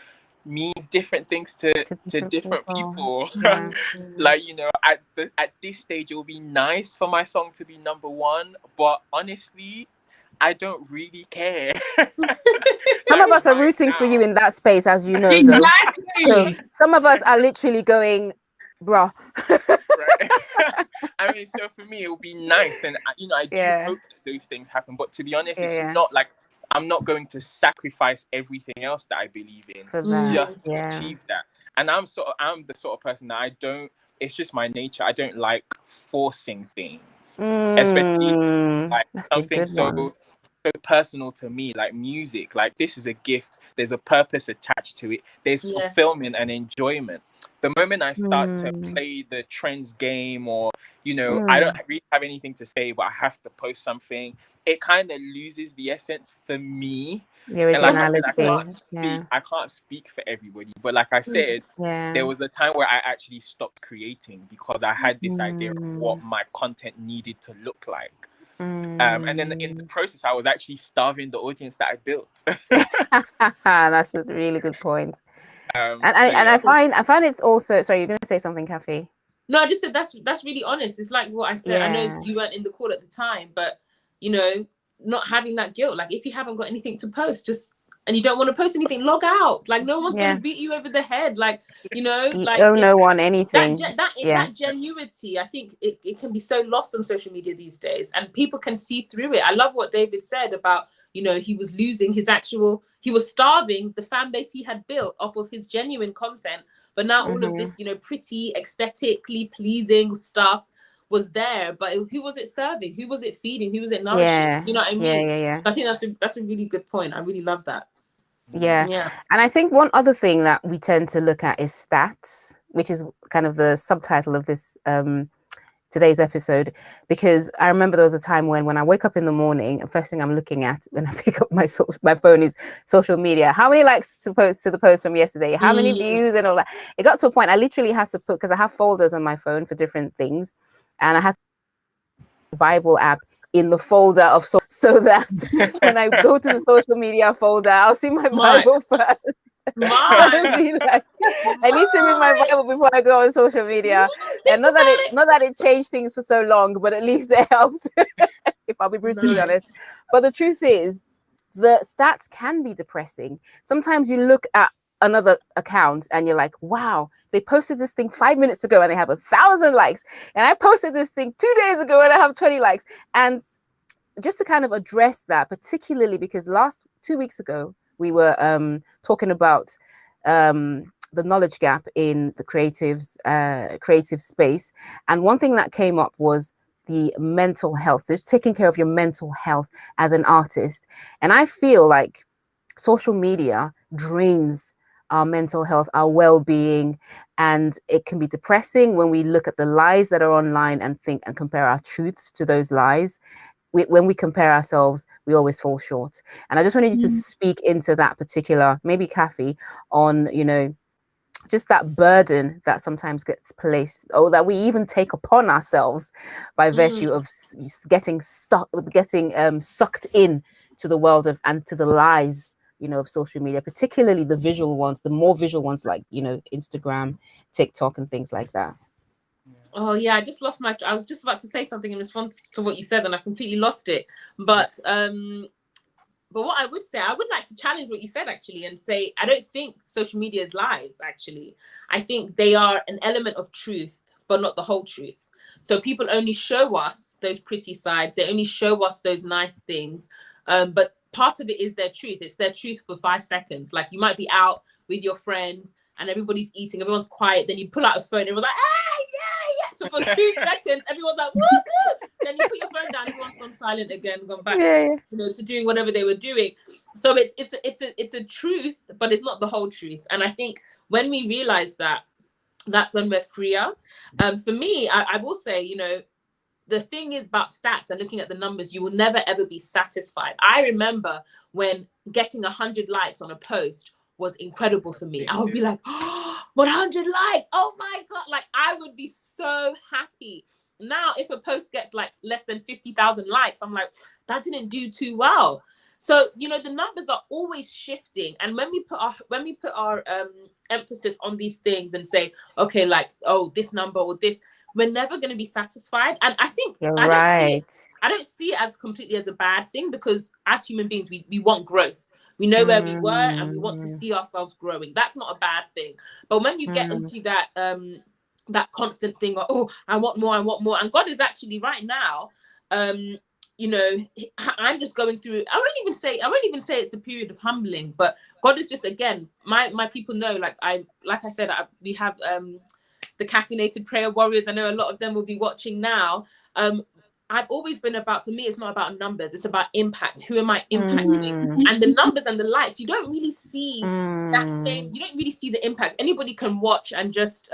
means different things to different people. Like, you know, at this stage, it will be nice for my song to be #1, but honestly, I don't really care. Some of us are rooting for you in that space, as you know. So some of us are literally going, bruh. Right. I mean, so for me, it would be nice, and you know, I do hope that those things happen. But to be honest, it's not like I'm not going to sacrifice everything else that I believe in just to achieve that. And I'm the sort of person that it's just my nature. I don't like forcing things, especially like something so personal to me, like music. Like, this is a gift. There's a purpose attached to it. There's fulfillment and enjoyment. The moment I start to play the trends game, or, you know, I don't really have anything to say, but I have to post something, it kind of loses the essence for me. The originality. I can't speak for everybody, but like I said, there was a time where I actually stopped creating because I had this idea of what my content needed to look like. And then in the process, I was actually starving the audience that I built. That's a really good point. I find it's also, sorry, you're going to say something, KHAFI? No, I just said that's really honest. It's like what I said. I know you weren't in the call at the time, but, you know, not having that guilt. Like, if you haven't got anything to post, and you don't want to post anything, log out. Like, no one's going to beat you over the head. Like, you know, like, owe no one anything. That genuinity, I think it can be so lost on social media these days, and people can see through it. I love what David said about, you know, he was losing he was starving the fan base he had built off of his genuine content. But now all of this, you know, pretty, aesthetically pleasing stuff was there, but who was it serving? Who was it feeding? Who was it nourishing? You know what I mean? So I think that's a really good point. I really love that. And I think one other thing that we tend to look at is stats, which is kind of the subtitle of this today's episode, because I remember there was a time when I wake up in the morning and first thing I'm looking at when I pick up my phone is social media. How many likes to the post from yesterday? How many views and all that? It got to a point I literally had to put, because I have folders on my phone for different things, and I had the Bible app in the folder of so that when I go to the social media folder, I'll see my Bible first. I need to read my Bible before I go on social media. And not that it changed things for so long, but at least it helped, if I'll be brutally honest. But the truth is, the stats can be depressing. Sometimes you look at another account and you're like, wow, they posted this thing 5 minutes ago and they have 1,000 likes. And I posted this thing 2 days ago and I have 20 likes. And just to kind of address that, particularly because 2 weeks ago, we were talking about the knowledge gap in the creative space. And one thing that came up was the mental health, just taking care of your mental health as an artist. And I feel like social media drains our mental health, our well-being, and it can be depressing when we look at the lies that are online and think and compare our truths to those lies. When we compare ourselves, we always fall short. And I just wanted you to speak into that particular, maybe KHAFI, on, you know, just that burden that sometimes gets placed, or that we even take upon ourselves by virtue of getting sucked in to the world of, and to the lies, you know, of social media, particularly the visual ones, the more visual ones like, you know, Instagram, TikTok and things like that. Oh yeah, I just lost I was just about to say something in response to what you said and I completely lost it. But what I would say, I would like to challenge what you said actually and say, I don't think social media is lies actually. I think they are an element of truth, but not the whole truth. So people only show us those pretty sides. They only show us those nice things. But part of it is their truth. It's their truth for 5 seconds. Like you might be out with your friends and everybody's eating, everyone's quiet. Then you pull out a phone and everyone's like, yeah. So for 2 seconds, everyone's like, woo. Then you put your phone down, everyone's gone silent again, gone back, you know, to doing whatever they were doing. So it's a truth, but it's not the whole truth. And I think when we realize that, that's when we're freer. For me, I will say, you know, the thing is about stats and looking at the numbers, you will never ever be satisfied. I remember when getting 100 likes on a post was incredible for me. I would be like, oh, 100 likes, oh my God. Like I would be so happy. Now, if a post gets like less than 50,000 likes, I'm like, that didn't do too well. So, you know, the numbers are always shifting. And when we put our emphasis on these things and say, okay, like, oh, this number or this, we're never going to be satisfied. And I think I don't see it as completely as a bad thing, because as human beings, we want growth. We know where we were and we want to see ourselves growing. That's not a bad thing. But when you get into that that constant thing of, oh, I want more. And God is actually right now, you know, I'm just going through, I won't even say it's a period of humbling, but God is just, again, my people know, like I said, we have the caffeinated prayer warriors. I know a lot of them will be watching now. I've always been about, for me, it's not about numbers, it's about impact. Who am I impacting? And the numbers and the likes, you don't really see that same, you don't really see the impact. Anybody can watch and just,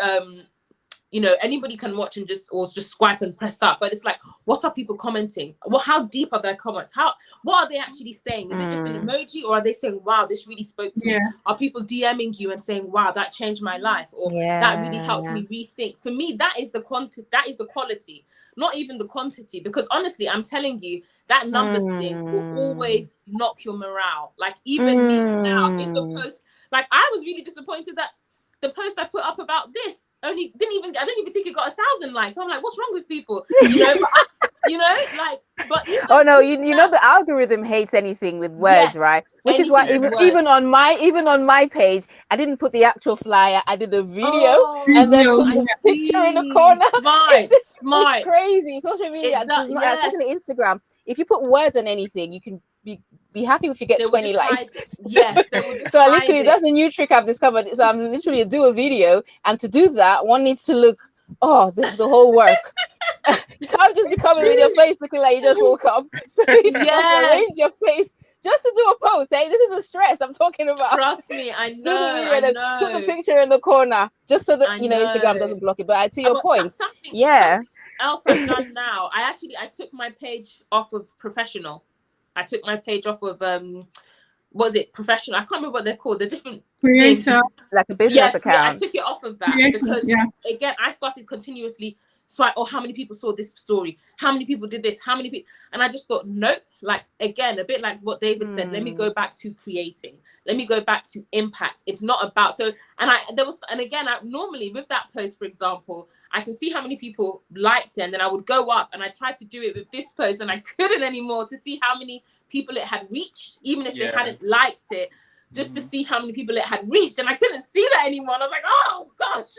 you know, anybody can watch and just swipe and press up. But it's like, what are people commenting? Well, how deep are their comments? What are they actually saying? Is it just an emoji, or are they saying, wow, this really spoke to me? Are people DMing you and saying, wow, that changed my life? Or that really helped me rethink? For me, that is the quality, not even the quantity. Because honestly, I'm telling you, that numbers thing will always knock your morale. Like even me now, if a post, like I was really disappointed that the post I put up about this I don't even think it got 1,000 likes. I'm like, what's wrong with people? You know, but oh no, you know the algorithm hates anything with words, right? Which is why even on my page, I didn't put the actual flyer. I did a video and then put the picture in the corner. Smart. It's crazy. Social media, especially Instagram. If you put words on anything, you can be happy if you get 20 likes. Yes. So I literally, that's a new trick I've discovered. So I'm literally do a video, and to do that, one needs to look, the whole work. You can't just be coming with your face looking like you just woke up. So you have to arrange your face just to do a post. Hey, this is the stress I'm talking about. Trust me, I know. Put the picture in the corner just so that Instagram doesn't block it. But to your point, else I've done now, I took my page off of professional. I took my page off of was it professional? I can't remember what they're called. The different Creator, like a business account. Yeah, I took it off of that because again, I started continuously swipe. Oh, how many people saw this story? How many people did this? How many people? And I just thought, nope. Like again, a bit like what David said. Let me go back to creating. Let me go back to impact. It's not about again, normally with that post, for example, I can see how many people liked it, and then I would go up and I tried to do it with this post, and I couldn't anymore to see how many people it had reached, even if they hadn't liked it, just to see how many people it had reached, and I couldn't see that anymore. And I was like, oh gosh.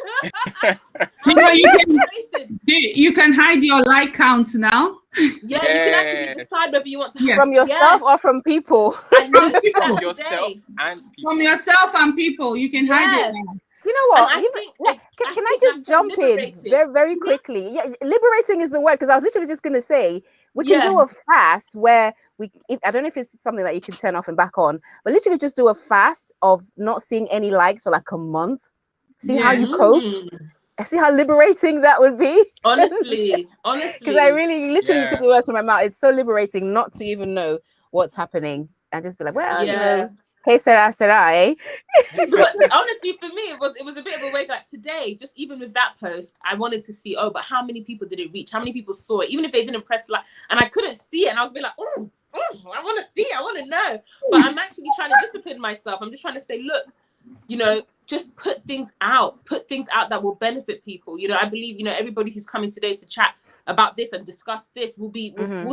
You can hide your like count now. Yeah, you can actually decide whether you want to from yourself or from people. From yourself and people, you can hide it now. You know what? Can I just jump in very, very quickly? Yeah, liberating is the word, because I was literally just going to say we can do a fast where I don't know if it's something that you can turn off and back on, but literally just do a fast of not seeing any likes for like a month. See how you cope. See how liberating that would be. Honestly, because I really literally took the words from my mouth. It's so liberating not to even know what's happening and just be like, well, you know. Hey, Sarah, eh? But honestly, for me, it was a bit of a wake up today. Just even with that post, I wanted to see, but how many people did it reach? How many people saw it? Even if they didn't press like, and I couldn't see it, and I was a bit like, oh, I want to see, I want to know. But I'm actually trying to discipline myself. I'm just trying to say, look, you know, just put things out that will benefit people. You know, I believe, you know, everybody who's coming today to chat about this and discuss this will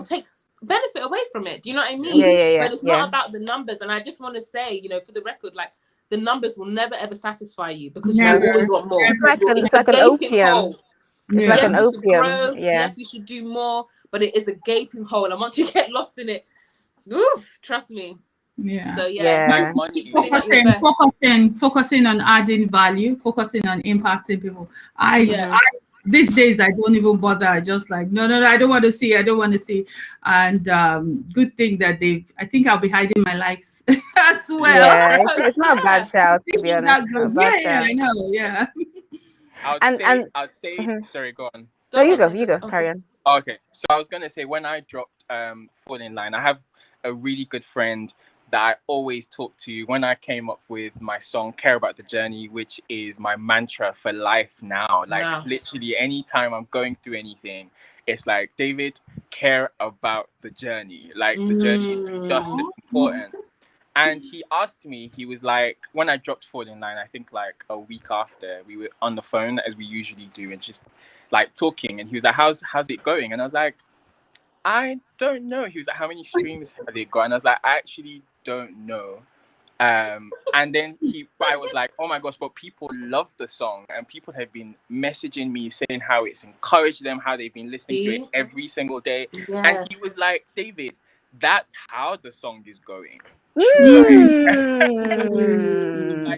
take benefit away from it. Do you know what I mean? But it's not about the numbers. And I just want to say, you know, for the record, like, the numbers will never ever satisfy you, because you always want more. It's like an opium. It's like an opium. Yes, we should do more, but it is a gaping hole, and once you get lost in it, trust me. So focusing on adding value, focusing on impacting people. These days I don't even bother. I just like, no, I don't want to see. And good thing that I think I'll be hiding my likes as well. Yeah, it's not a bad shout, to be honest. I know. Yeah. I'd say sorry, go on. No, you go, carry on. Okay, so I was gonna say, when I dropped Fall in Line, I have a really good friend that I always talk to when I came up with my song Care About the Journey, which is my mantra for life now. Like literally anytime I'm going through anything, it's like, David, care about the journey. Like the journey is just as important. And he asked me, he was like, when I dropped Fall in Line, I think like a week after, we were on the phone as we usually do and just like talking, and he was like, how's it going? And I was like, I don't know. He was like, how many streams has it got? And I was like, I actually don't know. And then I was like, oh my gosh, but people love the song, and people have been messaging me saying how it's encouraged them, how they've been listening to it every single day. And he was like, David, that's how the song is going. Like,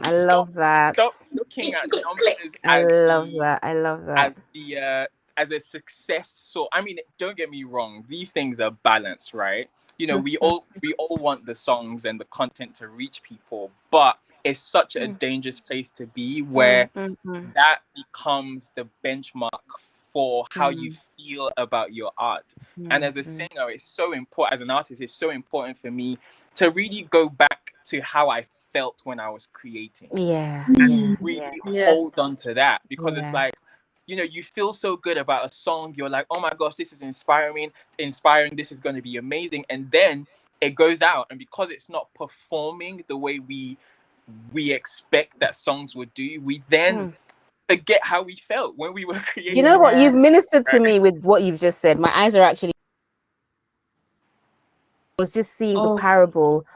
I love that. Stop looking at numbers. I love that. As a success. So I mean, don't get me wrong, these things are balanced, right? You know, we all want the songs and the content to reach people, but it's such a dangerous place to be where that becomes the benchmark for how you feel about your art. And as a singer, it's so important, as an artist, it's so important for me to really go back to how I felt when I was creating. And really hold on to that, because it's like, you know, you feel so good about a song, you're like, oh my gosh, this is inspiring, this is going to be amazing. And then it goes out, and because it's not performing the way we expect that songs would do, we then forget how we felt when we were creating. You know what? You've ministered to me with what you've just said. My eyes are actually, I was just seeing the parable.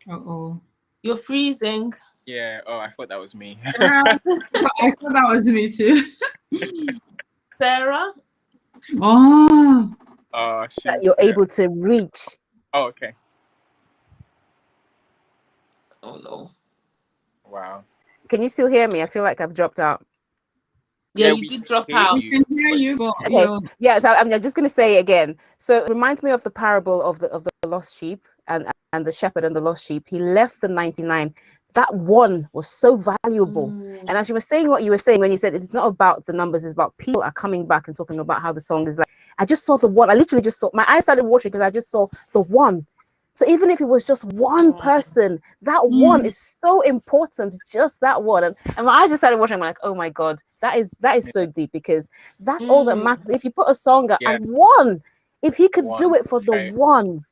You're freezing. Yeah. Oh, I thought that was me. I thought that was me too. Sarah. That you're able to reach. Oh, okay. Oh no. Wow. Can you still hear me? I feel like I've dropped out. Yeah, you did drop out. We can hear you. But, okay. Yeah, so I'm just going to say it again. So it reminds me of the parable of the lost sheep and the shepherd and the lost sheep. He left the 99 that one was so valuable. And as you were saying what you were saying when you said it's not about the numbers, it's about people are coming back and talking about how the song is like, I just saw the one. I literally just saw, my eyes started watering because I just saw the one. So even if it was just one person, that one is so important, just that one. And my eyes just started watering. I'm like, oh my God, that is so deep, because that's all that matters. If you put a song out and one, if he could do it for the one,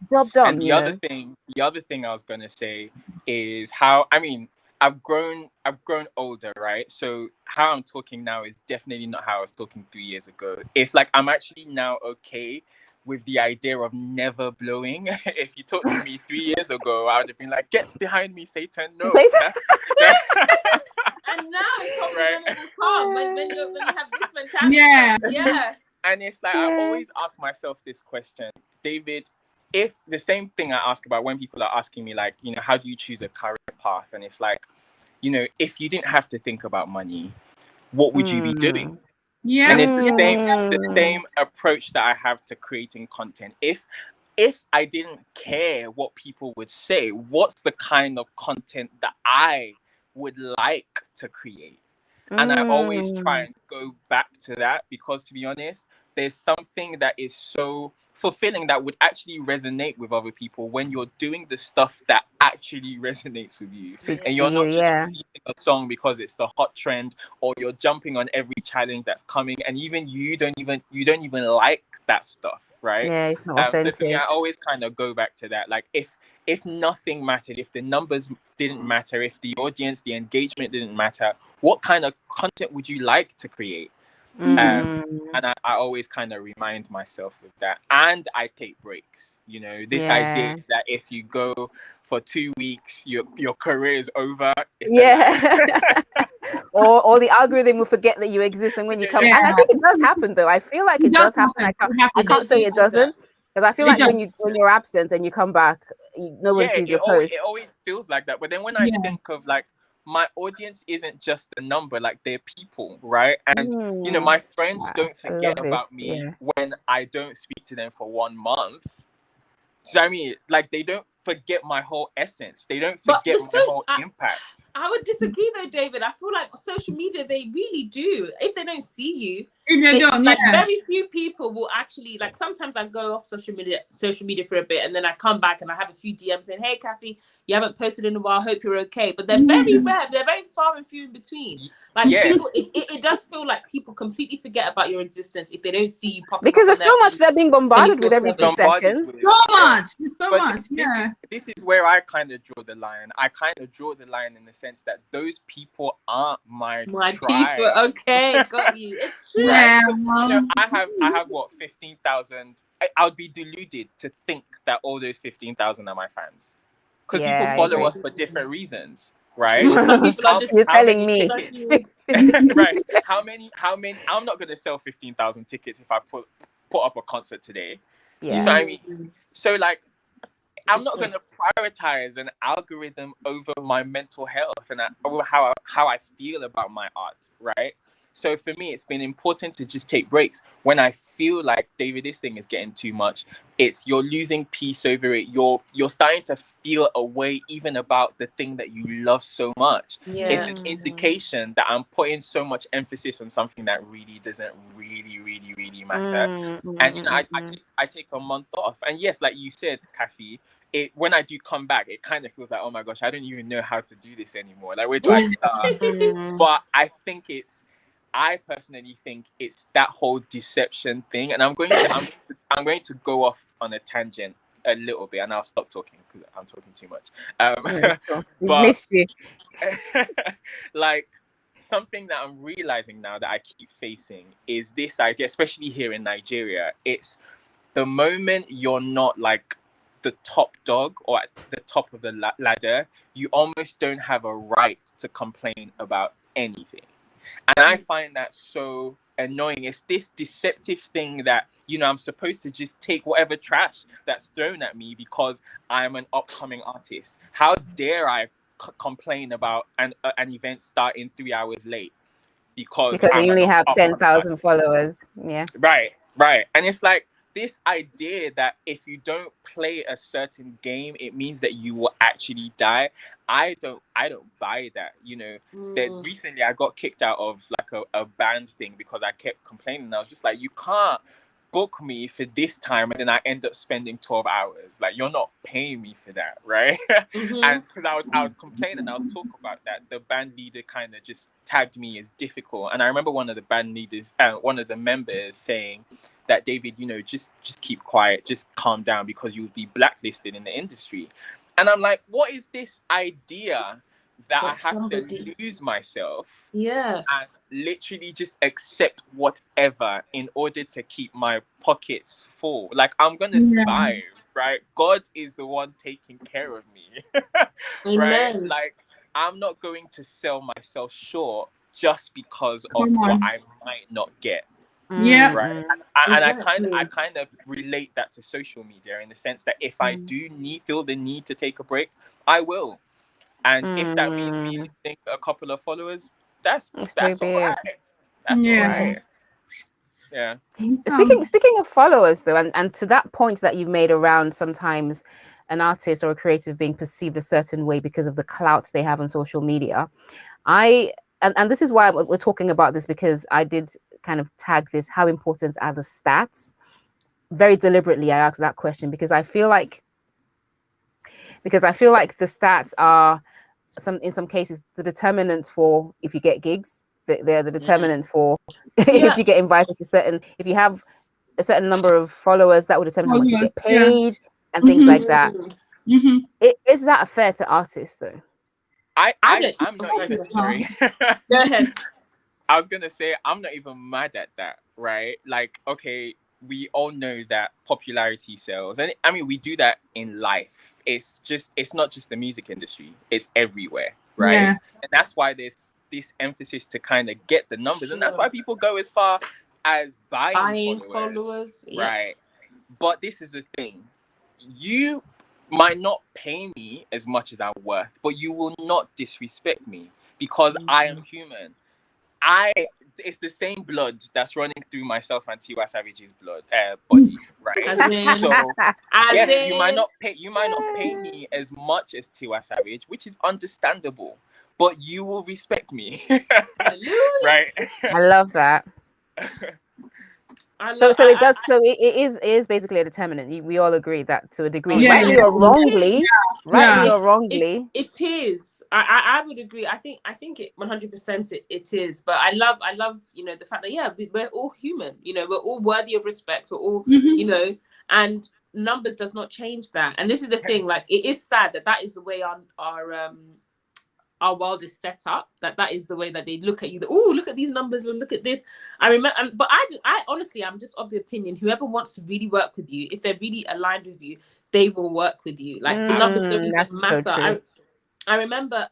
job done. And the other thing I was gonna say is how, I mean, I've grown older, right? So how I'm talking now is definitely not how I was talking 3 years ago. If like I'm actually now okay with the idea of never blowing. If you talked to me 3 years ago, I would have been like, "Get behind me, Satan!" No. Satan. And now it's probably going to become when you have this mentality. Yeah. And it's like I always ask myself this question, David. If the same thing I ask about when people are asking me, like, you know, how do you choose a career path? And it's like, you know, if you didn't have to think about money, what would you be doing? Yeah. And it's the same approach that I have to creating content. If I didn't care what people would say, what's the kind of content that I would like to create? And I always try and go back to that, because to be honest, there's something that is so fulfilling that would actually resonate with other people when you're doing the stuff that actually resonates with you. And you're not just releasing a song because it's the hot trend, or you're jumping on every challenge that's coming, and even you don't even like that stuff, right? Yeah, it's not authentic. So for me, I always kind of go back to that. Like, if nothing mattered, if the numbers didn't matter, if the audience, the engagement didn't matter, what kind of content would you like to create? And I always kind of remind myself of that. And I take breaks. You know, this idea that if you go for 2 weeks, your career is over. or the algorithm will forget that you exist, and when you come, and I think it does happen though. I feel like it does happen. I can't say it doesn't, because I feel like when you're absent and you come back, no one sees your post. It always feels like that. But then when I think of like, my audience isn't just a number, like they're people, right? And you know, my friends don't forget about me when I don't speak to them for 1 month. So I mean, like, they don't forget my whole essence. They don't forget my whole impact. I would disagree though, David. I feel like social media, they really do. If they don't see you, very few people will actually, like, sometimes I go off social media for a bit, and then I come back and I have a few DMs saying, "Hey, KHAFI, you haven't posted in a while. Hope you're okay." But they're very rare. They're very far and few in between. Like, people, it does feel like people completely forget about your existence if they don't see you pop. Because there's so much they're being bombarded with every 2 seconds. So much. This is where I kind of draw the line. I kind of draw the line in the sense that those people aren't my tribe. People. Okay, got you. It's true. Right? So, you know, I have what, 15,000. I'll be deluded to think that all those 15,000 are my fans, because people follow us for different reasons, right? You're telling me. Right? How many? I'm not gonna sell 15,000 tickets if I put up a concert today. Do you see what I mean? So like, I'm not going to prioritize an algorithm over my mental health and over how I feel about my art, right? So for me, it's been important to just take breaks. When I feel like, David, this thing is getting too much, you're losing peace over it. You're starting to feel a way even about the thing that you love so much. Yeah. It's an indication that I'm putting so much emphasis on something that really doesn't really matter. And you know, I take a month off. And yes, like you said, KHAFI, when I do come back, it kind of feels like, oh my gosh, I don't even know how to do this anymore. Like, where do I start? But I personally think it's that whole deception thing, and I'm going to go off on a tangent a little bit, and I'll stop talking because I'm talking too much. But like, something that I'm realizing now that I keep facing is this idea, especially here in Nigeria. It's the moment you're not like the top dog or at the top of the ladder, you almost don't have a right to complain about anything. And I find that so annoying. It's this deceptive thing that, you know, I'm supposed to just take whatever trash that's thrown at me because I'm an upcoming artist. How dare I complain about an event starting 3 hours late because you only have 10,000 followers. Yeah. Right. And it's like, this idea that if you don't play a certain game, it means that you will actually die. I don't buy that. You know, that recently I got kicked out of like a band thing because I kept complaining. I was just like, you can't book me for this time and then I end up spending 12 hours. Like, you're not paying me for that, right? And because I would complain and I would talk about that, the band leader kind of just tagged me as difficult. And I remember one of the band leaders, one of the members saying that, David, you know, just keep quiet, just calm down, because you would be blacklisted in the industry. And I'm like, what is this idea that I have to lose myself, and literally just accept whatever in order to keep my pockets full? Like, I'm gonna survive, right? God is the one taking care of me, right? Like, I'm not going to sell myself short just because of what I might not get. Right. And I kind of relate that to social media, in the sense that if I do feel the need to take a break, I will. And if that means me losing a couple of followers, that's all right. That's all right. Yeah. Speaking of followers, though, and to that point that you've made around sometimes an artist or a creative being perceived a certain way because of the clout they have on social media, and this is why we're talking about this, because I did kind of tag this: how important are the stats? Very deliberately, I asked that question because I feel like the stats are in some cases the determinant for if you get gigs. They're the determinant for if you get invited to if you have a certain number of followers, that will determine how much you get paid and things like that. Is that fair to artists, though? I'm not even sorry. Go ahead. I was gonna say, I'm not even mad at that, right? Like, okay, we all know that popularity sells, and I mean, we do that in life. It's not just the music industry, it's everywhere, right? And that's why there's this emphasis to kind of get the numbers, and that's why people go as far as buying followers. Right? But this is the thing: you might not pay me as much as I'm worth, but you will not disrespect me because I am human. It's the same blood that's running through myself and Tiwa Savage's body, right? So yes, you might not pay me as much as Tiwa Savage, which is understandable, but you will respect me. Right? I love that. So it is basically a determinant. We all agree that to a degree, rightly or wrongly. It is. I would agree. I think it 100% it is. But I love you know, the fact that we're all human. You know, we're all worthy of respect. We're all you know, and numbers does not change that. And this is the thing. Like, it is sad that is the way our world is set up, that is the way that they look at you. Oh, look at these numbers, and look at this. I remember, but I honestly, I'm just of the opinion, whoever wants to really work with you, if they're really aligned with you, they will work with you. Like, the numbers don't even matter. So I remember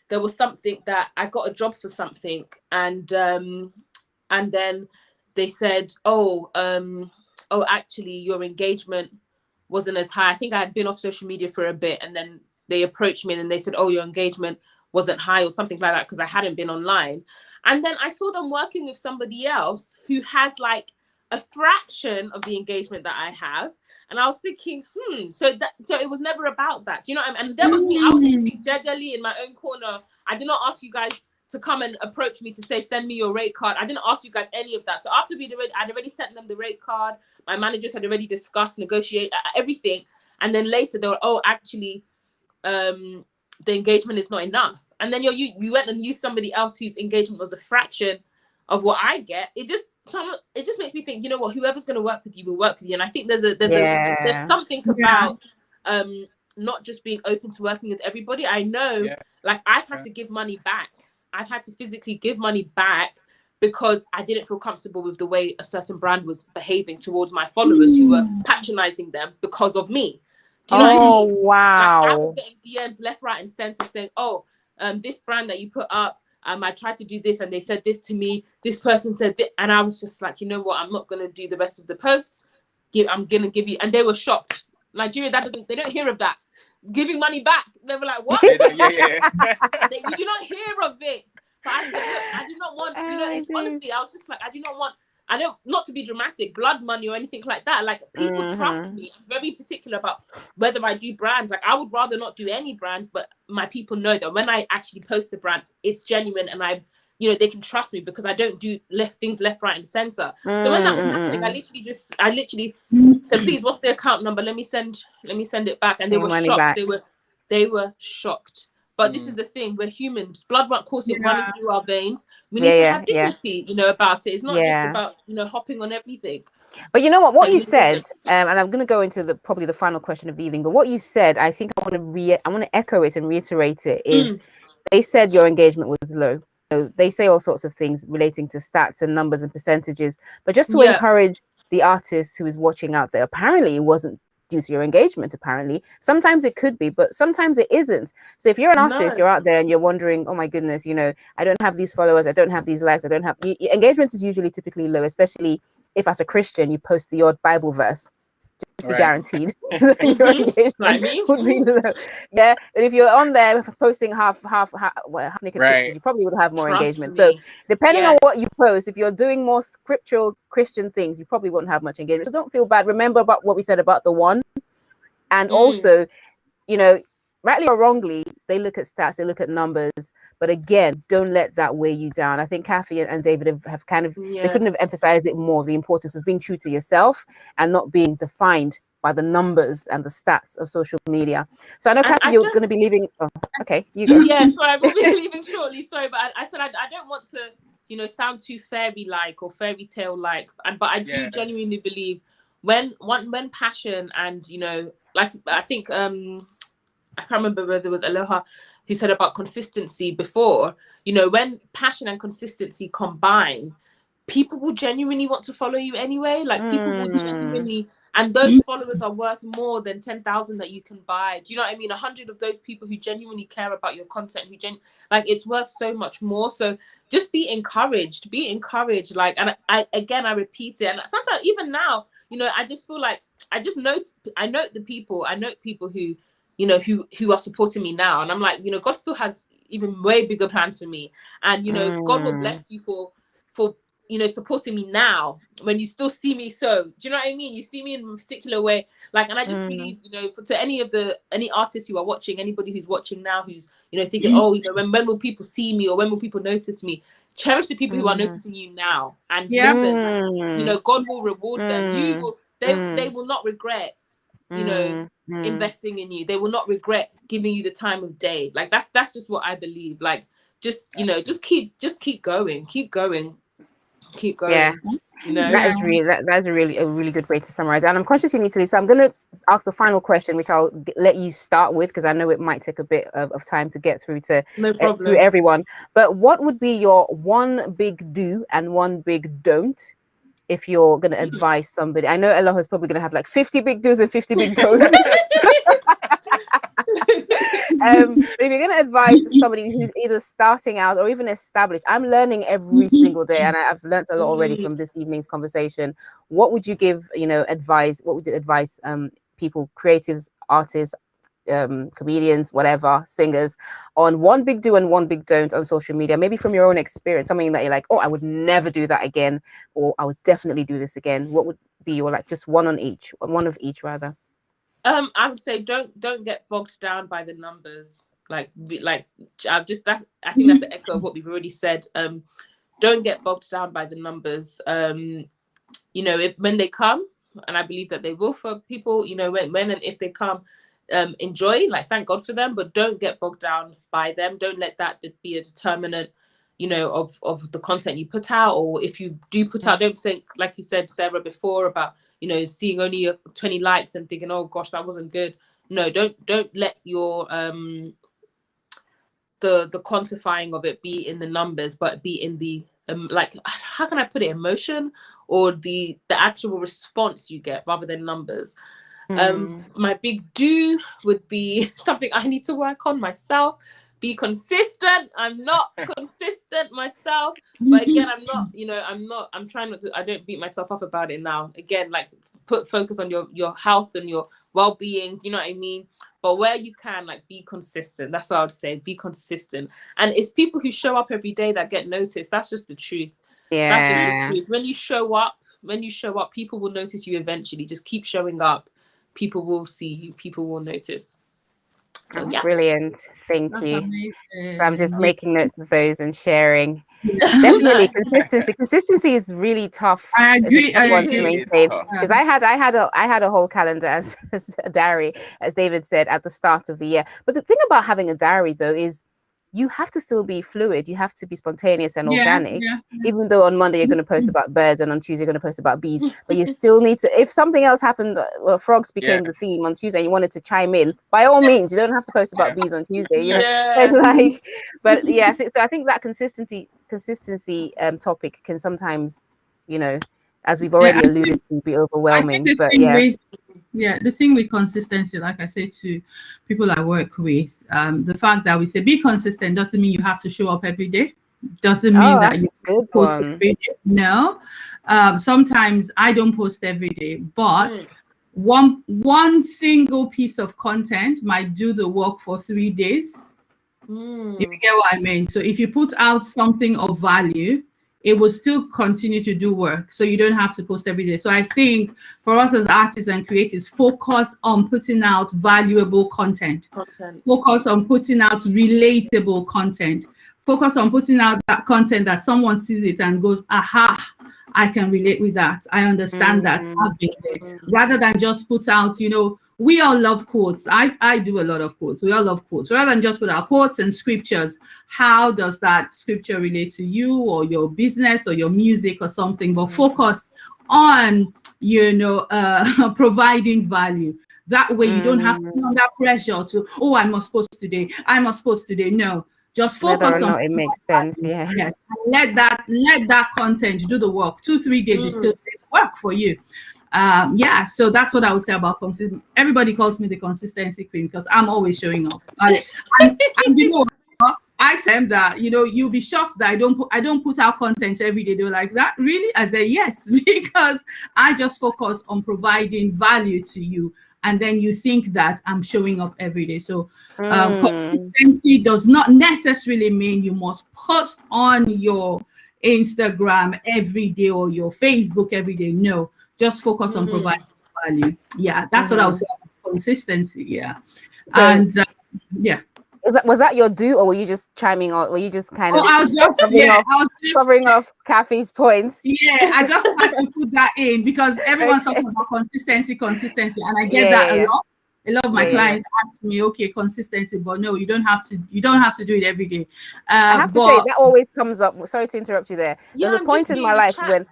there was something that I got a job for something, and then they said, actually your engagement wasn't as high. I think I had been off social media for a bit, and then they approached me and they said, your engagement wasn't high or something like that, because I hadn't been online. And then I saw them working with somebody else who has like a fraction of the engagement that I have. And I was thinking, so it was never about that. Do you know what I mean? And there was me, I was sitting jejely in my own corner. I did not ask you guys to come and approach me to say, send me your rate card. I didn't ask you guys any of that. So after I'd already sent them the rate card. My managers had already discussed, negotiate everything. And then later they were, actually, the engagement is not enough. And then you went and used somebody else whose engagement was a fraction of what I get. It just makes me think, you know what, whoever's going to work with you will work with you. And I think there's something about not just being open to working with everybody. I know, like, I've had to give money back. I've had to physically give money back because I didn't feel comfortable with the way a certain brand was behaving towards my followers who were patronizing them because of me. Do you know what I mean? Wow. Like, I was getting DMs left, right, and center saying, this brand that you put up, I tried to do this and they said this to me. This person said this. And I was just like, you know what? I'm not going to do the rest of the posts. I'm going to give you. And they were shocked. Nigeria, they don't hear of that. Giving money back. They were like, what? You do not hear of it. But I said, look, I do not want, honestly, I was just like, I do not want I don't, not to be dramatic, blood money or anything like that. Like, people trust me. I'm very particular about whether I do brands. Like, I would rather not do any brands, but my people know that when I actually post a brand, it's genuine, and I, you know, they can trust me because I don't do things left, right, and center. So when that was happening, I literally said, please, what's the account number? Let me send it back. And they were shocked. They were shocked. But this is the thing, we're humans. Blood coursing running through our veins. We need to have dignity, you know, about it. It's not just about, you know, hopping on everything. But you know what you said, and I'm going to go into probably the final question of the evening, but what you said, I think I want to echo it and reiterate it, is they said your engagement was low. So they say all sorts of things relating to stats and numbers and percentages, but just to encourage the artist who is watching out there, apparently it wasn't due to your engagement. Apparently sometimes it could be, but sometimes it isn't. So if you're an artist, you're out there and you're wondering, oh my goodness, you know, I don't have these followers, I don't have these likes, I don't have engagement is usually typically low, especially if as a Christian you post the odd Bible verse. Just be guaranteed your engagement would be low. Yeah, but if you're on there posting half naked pictures, you probably would have more engagement. So depending on what you post, if you're doing more scriptural Christian things, you probably won't have much engagement. So don't feel bad. Remember about what we said about the one, and also, you know, rightly or wrongly, they look at stats, they look at numbers. But again, don't let that weigh you down. I think KHAFI and David have kind of, they couldn't have emphasized it more, the importance of being true to yourself and not being defined by the numbers and the stats of social media. So I know, KHAFI, you're going to be leaving. Oh, okay, you go. Yeah, sorry, I will be leaving shortly. Sorry, but I said I don't want to, you know, sound too fairy-like or fairy tale-like. But I do genuinely believe when passion and, you know, like, I think, I can't remember whether it was Aloha who said about consistency before, you know, when passion and consistency combine, people will genuinely want to follow you anyway. Like, people will genuinely, and those followers are worth more than 10,000 that you can buy. Do you know what I mean? 100 of those people who genuinely care about your content, like, it's worth so much more. So just be encouraged. Like, and I repeat it. And sometimes even now, you know, I just feel like I note people who, you know, who are supporting me now. And I'm like, you know, God still has even way bigger plans for me. And, you know, God will bless you for, you know, supporting me now when you still see me. So, do you know what I mean? You see me in a particular way. Like, and I just believe, you know, to any artists who are watching, anybody who's watching now, who's, you know, thinking, oh, you know, when will people see me or when will people notice me? Cherish the people who are noticing you now. And listen, you know, God will reward them. They will not regret, you know, investing in you. They will not regret giving you the time of day. Like, that's just what I believe. Like, just, you know, just keep going. Yeah, you know, that's a really good way to summarize it. And I'm conscious you need to leave, so I'm going to ask the final question, which I'll let you start with, because I know it might take a bit of time to get through through everyone. But what would be your one big do and one big don't if you're going to advise somebody? I know Aloha's probably going to have like 50 big do's and 50 big don'ts. But if you're going to advise somebody who's either starting out or even established, I'm learning every single day, and I've learned a lot already from this evening's conversation. What would you give, you know, advice? What would you advise people, creatives, artists, comedians, whatever, singers, on one big do and one big don't on social media, maybe from your own experience, something that you're like, oh, I would never do that again, or I would definitely do this again? What would be your, like, just one of each rather? I would say don't get bogged down by the numbers. I think that's the echo of what we've already said. Don't get bogged down by the numbers. You know, when they come, and I believe that they will for people, you know, when and if they come, enjoy, like, thank God for them, but don't get bogged down by them. Don't let that be a determinant, you know, of the content you put out. Or if you do put out, don't think, like you said, Sarah, before, about, you know, seeing only 20 likes and thinking, oh gosh, that wasn't good. No, don't let your the quantifying of it be in the numbers, but be in the like, how can I put it, emotion, or the actual response you get, rather than numbers. My big do would be something I need to work on myself. Be consistent. I'm not consistent myself, but again, I'm trying not to, I don't beat myself up about it now. Again, like, put focus on your health and your well-being. Do you know what I mean? But where you can, like, be consistent. That's what I would say. Be consistent. And it's people who show up every day that get noticed. That's just the truth. That's just the truth. When you show up, people will notice you eventually. Just keep showing up. People will see you. People will notice. So That's yeah. Brilliant. Thank That's you. amazing. So I'm just making notes of those and sharing. Definitely consistency. Consistency is really tough. I agree. It's a tough one to It is maintain, tough. because I had a whole calendar as a diary, as David said, at the start of the year. But the thing about having a diary though is you have to still be fluid. You have to be spontaneous and organic. Even though on Monday you're going to post about birds and on Tuesday you're going to post about bees, but you still need to, if something else happened, frogs became the theme on Tuesday and you wanted to chime in, by all means, you don't have to post about bees on Tuesday, you know. So it's like, but yes, so I think that consistency topic can sometimes, you know, as we've already alluded to, be overwhelming. But the thing with consistency, like I say to people I work with, the fact that we say be consistent doesn't mean you have to show up every day. Doesn't mean that you post every day. No. Sometimes I don't post every day, but one single piece of content might do the work for 3 days. If you get what I mean. So if you put out something of value, it will still continue to do work. So you don't have to post every day. So I think for us as artists and creators, focus on putting out valuable content. Focus on putting out relatable content. Focus on putting out that content that someone sees it and goes, aha, I can relate with that. I understand that. I've been there. Rather than just put out, you know, we all love quotes. I do a lot of quotes. We all love quotes. Rather than just put out quotes and scriptures, how does that scripture relate to you or your business or your music or something? But focus on, you know, providing value. That way you don't have to be under pressure to, oh, I must post today. I must post today. No. Just focus on it makes sense. Yeah. Yes. Let that content do the work. 2-3 days is still work for you. So that's what I would say about consistency. Everybody calls me the consistency queen because I'm always showing up. And you know, I tell them that, you know, you'll be shocked that I don't put out content every day. They're like, that really? I say yes, because I just focus on providing value to you. And then you think that I'm showing up every day. So consistency does not necessarily mean you must post on your Instagram every day or your Facebook every day. No, just focus on providing value. Yeah, that's what I would say about consistency. Yeah. So, and was that your do, or were you just chiming on? Were you just kind of I was just covering off KHAFI's points? Yeah, I just had to put that in because everyone's talking about consistency, and I get that a lot. A lot of my clients ask me, okay, consistency, but no, you don't have to do it every day. I have to say that always comes up. Sorry to interrupt you there. There's a point in my life when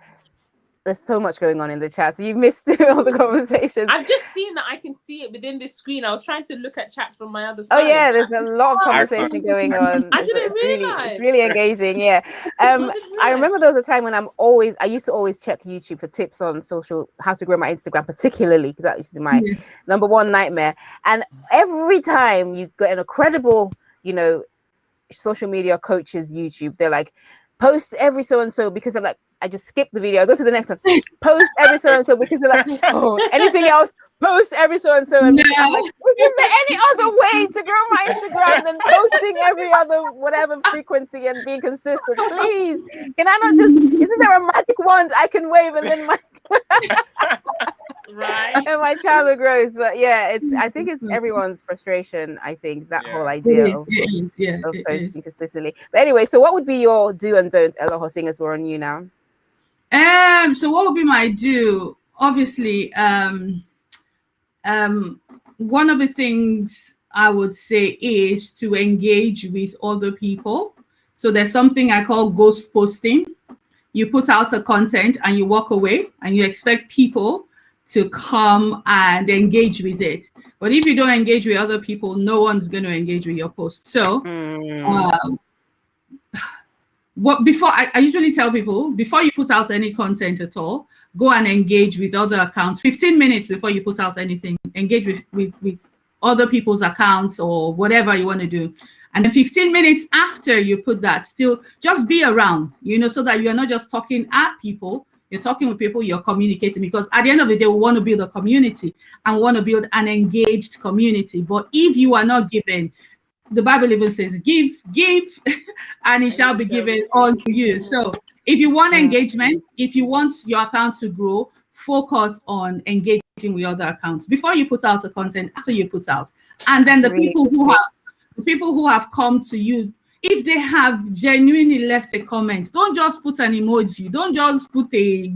there's so much going on in the chat, so you've missed all the conversations. I've just seen that I can see it within this screen. I was trying to look at chat from my other phone. Oh yeah, there's a lot of conversation going on. I didn't realize. It's really engaging. Yeah. I remember there was a time when I used to always check YouTube for tips on how to grow my Instagram, particularly because that used to be my number one nightmare. And every time you get an incredible, you know, social media coaches YouTube, they're like, post every so and so, because I'm like, I just skip the video. I go to the next one. Post every so and so, because they're like, oh, anything else? Post every so and so. And I'm like, is there any other way to grow my Instagram than posting every other whatever frequency and being consistent? Please, can I not just? Isn't there a magic wand I can wave and then my and my channel grows? But yeah, I think it's everyone's frustration. I think that whole idea of posting consistently. But anyway, so what would be your do and don't, Eloho, seeing as we're on you now? So what would be my do? Obviously, one of the things I would say is to engage with other people. So there's something I call ghost posting. You put out a content and you walk away and you expect people to come and engage with it. But if you don't engage with other people, no one's going to engage with your post. So I usually tell people, before you put out any content at all, go and engage with other accounts. 15 minutes before you put out anything, engage with other people's accounts or whatever you want to do. And then 15 minutes after you put that, still just be around, you know, so that you're not just talking at people, you're talking with people, you're communicating, because at the end of the day, we want to build a community and we want to build an engaged community. But if you are not giving, the Bible even says, give, and it shall be given unto you. So If you want engagement, if you want your account to grow, focus on engaging with other accounts before you put out a content, after you put out. And then the people who have come to you, if they have genuinely left a comment, don't just put an emoji, don't just put a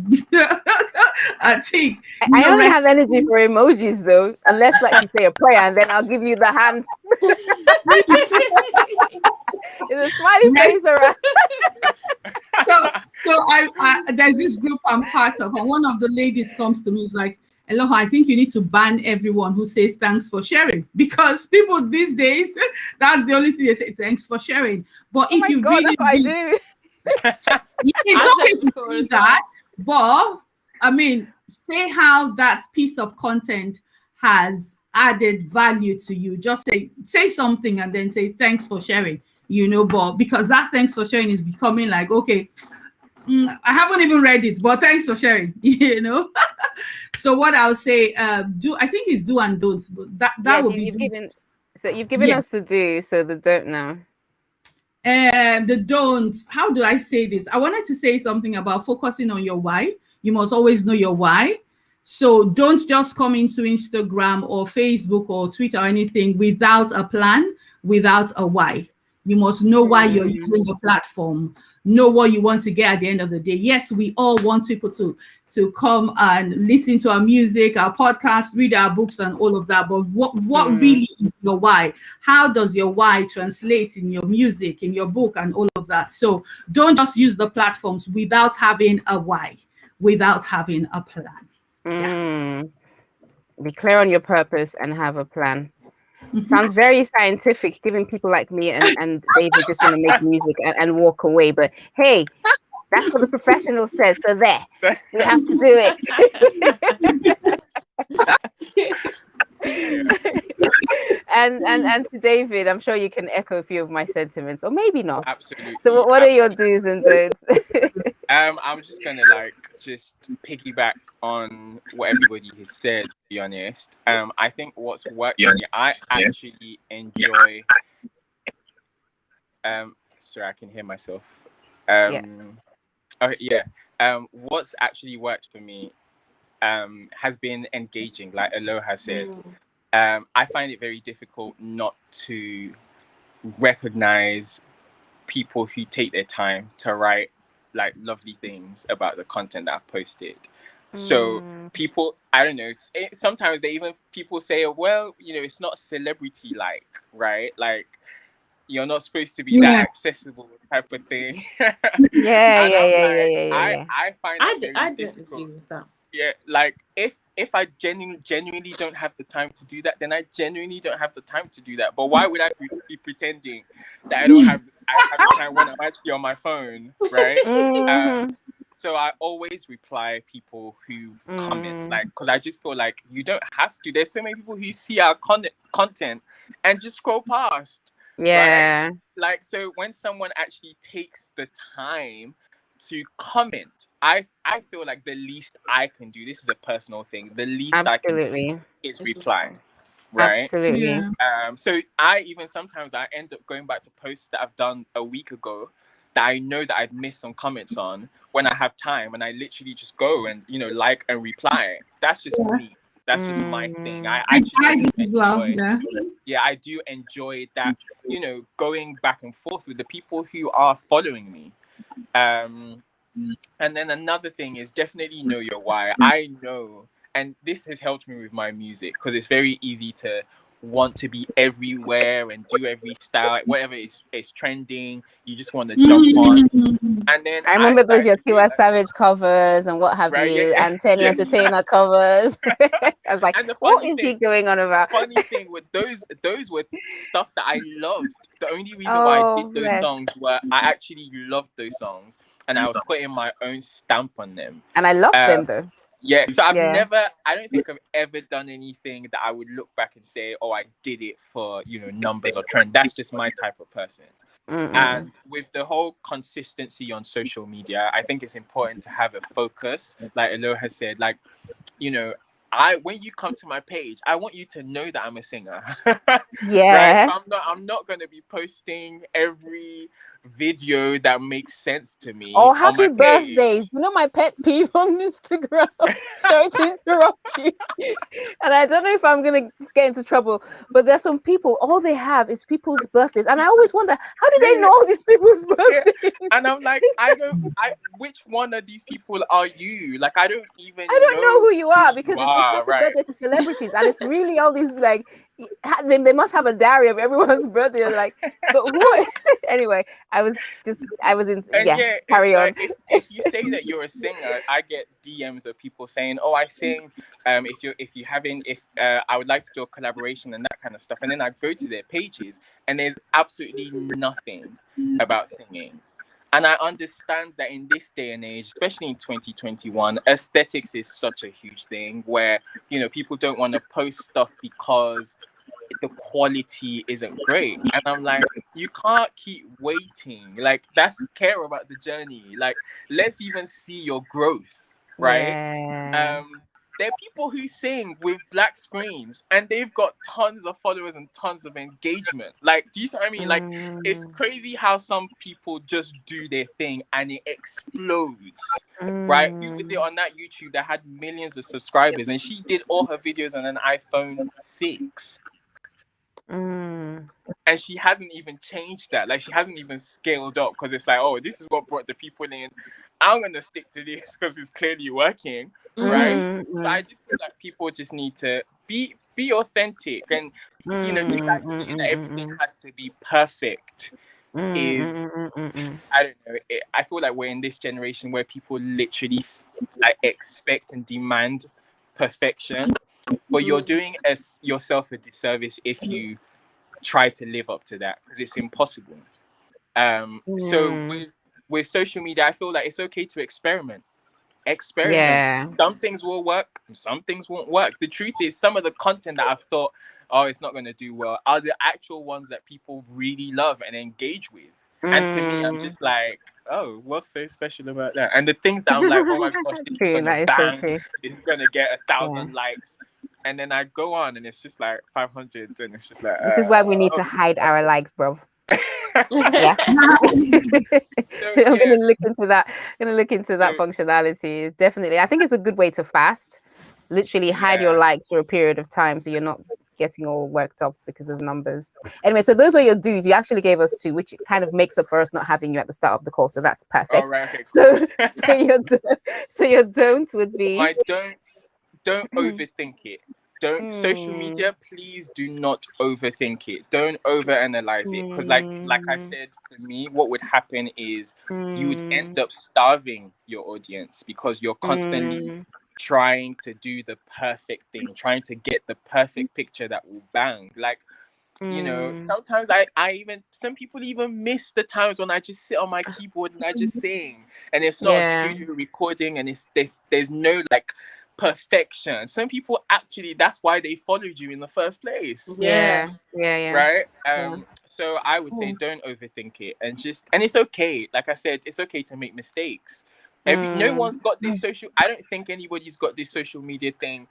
tick. I only have energy for emojis though, unless like you say a prayer and then I'll give you the hand. It's a smiley face around. So I there's this group I'm part of, and one of the ladies comes to me, is like, Eloha, I think you need to ban everyone who says thanks for sharing, because people these days, that's the only thing they say, thanks for sharing. But if you really that's what I do. It's okay to do that, but I mean, say how that piece of content has added value to you. Just say something and then say thanks for sharing, but because that thanks for sharing is becoming like, okay, I haven't even read it, but thanks for sharing, So what I'll say, I think is do and don't, but that would be you've given us the do, so the don't now. The don't, how do I say this? I wanted to say something about focusing on your why. You must always know your why. So don't just come into Instagram or Facebook or Twitter or anything without a plan, without a why. You must know why you're using the platform, know what you want to get at the end of the day. Yes, we all want people to come and listen to our music, our podcast, read our books and all of that. But what really is your why? How does your why translate in your music, in your book and all of that? So don't just use the platforms without having a why, without having a plan. Be clear on your purpose and have a plan. Sounds very scientific, giving people like me and David just want to make music and walk away. But hey, that's what the professional says. So there, we have to do it. and to David, I'm sure you can echo a few of my sentiments, or maybe not. Absolutely. So what are your do's and don'ts? I'm just gonna just piggyback on what everybody has said, to be honest. I think what's worked for me, I actually enjoy sorry, I can hear myself. What's actually worked for me has been engaging, like Aloha said. I find it very difficult not to recognize people who take their time to write like lovely things about the content that I've posted. So people, I don't know, sometimes people say, well, it's not celebrity like, right? Like, you're not supposed to be that accessible type of thing. I find I don't agree with that. Yeah, like if I genuinely don't have the time to do that, then I genuinely don't have the time to do that. But why would I be pretending that I have the time when I'm actually on my phone, right? So I always reply people who comment, like, because I just feel like you don't have to. There's so many people who see our content and just scroll past. Yeah. Right? Like, so when someone actually takes the time to comment, I feel like the least I can do, this is a personal thing, the least I can do is reply. Right? Absolutely. So sometimes I end up going back to posts that I've done a week ago that I know that I've missed some comments on when I have time, and I literally just go and like and reply. That's just me. That's just my thing. I do enjoy that, going back and forth with the people who are following me. And then another thing is definitely know your why. I know, and this has helped me with my music, because it's very easy to want to be everywhere and do every style, whatever is trending, you just want to jump on. And then I remember those your Tiwa Savage covers and what have you, and Tenny Entertainer covers. I was like, what is he going on about? Funny thing with those were stuff that I loved. The only reason why I did those songs were I actually loved those songs, and I was putting my own stamp on them. And I loved them though. Yeah, so I don't think I've ever done anything that I would look back and say, oh, I did it for, numbers or trend. That's just my type of person. And with the whole consistency on social media, I think it's important to have a focus. Like Aloha said, like, when you come to my page, I want you to know that I'm a singer. Yeah. Right? So I'm not going to be posting every video that makes sense to me. Oh, on happy my page. birthdays. You know my pet peeve on Instagram. Sorry to interrupt you. And I don't know if I'm going to get into trouble, but there's some people, all they have is people's birthdays. And I always wonder, how do they know all these people's birthdays? Yeah. And I'm like, which one of these people are you? Like, I don't know who you are, because it's just happy right. birthday to celebrities. And it's really all these, like, they must have a diary of everyone's birthday. Like, but what? Anyway, I was in, yeah, carry on. Like, if you say that you're a singer, I get DMs of people saying, oh, I sing, if I would like to do a collaboration and that kind of stuff. And then I go to their pages and there's absolutely nothing about singing. And I understand that in this day and age, especially in 2021, aesthetics is such a huge thing where, you know, people don't want to post stuff because the quality isn't great. And I'm like, you can't keep waiting. Like, that's care about the journey. Like, let's even see your growth, right? Yeah. There are people who sing with black screens and they've got tons of followers and tons of engagement. Like, do you see what I mean? Like, it's crazy how some people just do their thing and it explodes, right? Who was it on that YouTube that had millions of subscribers and she did all her videos on an iPhone 6? And she hasn't even changed that. Like, she hasn't even scaled up because it's like, oh, this is what brought the people in. I'm going to stick to this because it's clearly working, right? So I just feel like people just need to be authentic. And, you know, this idea that everything has to be perfect is, I don't know. I feel like we're in this generation where people literally like expect and demand perfection. But you're doing yourself a disservice if you try to live up to that, because it's impossible. So with social media, I feel like it's okay to experiment. Yeah. Some things will work, some things won't work. The truth is, some of the content that I've thought, oh, it's not going to do well, are the actual ones that people really love and engage with. And to me, I'm just like, oh, what's so special about that? And the things that I'm like, oh my gosh, this is gonna bang, this is gonna get 1,000 likes. And then I go on and it's just like 500, and it's just like, this is why we need to hide our likes, bro. Yeah. So, I'm gonna look into that. Functionality. Definitely. I think it's a good way to fast. Literally hide your likes for a period of time so you're not getting all worked up because of numbers. Anyway, so those were your do's. You actually gave us 2, which kind of makes up for us not having you at the start of the call. So that's perfect. Right, okay, cool. So your don't would be, my don't overthink it. Don't social media, please do not overthink it. Don't overanalyze it, because like I said, for me, what would happen is you would end up starving your audience because you're constantly trying to do the perfect thing, trying to get the perfect picture that will bang. Like, you know, sometimes some people even miss the times when I just sit on my keyboard and I just sing, and it's not a studio recording, and there's no like perfection. Some people actually, that's why they followed you in the first place. Right. So I would say don't overthink it, and it's okay. Like I said, it's okay to make mistakes. No one's got this I don't think anybody's got this social media thing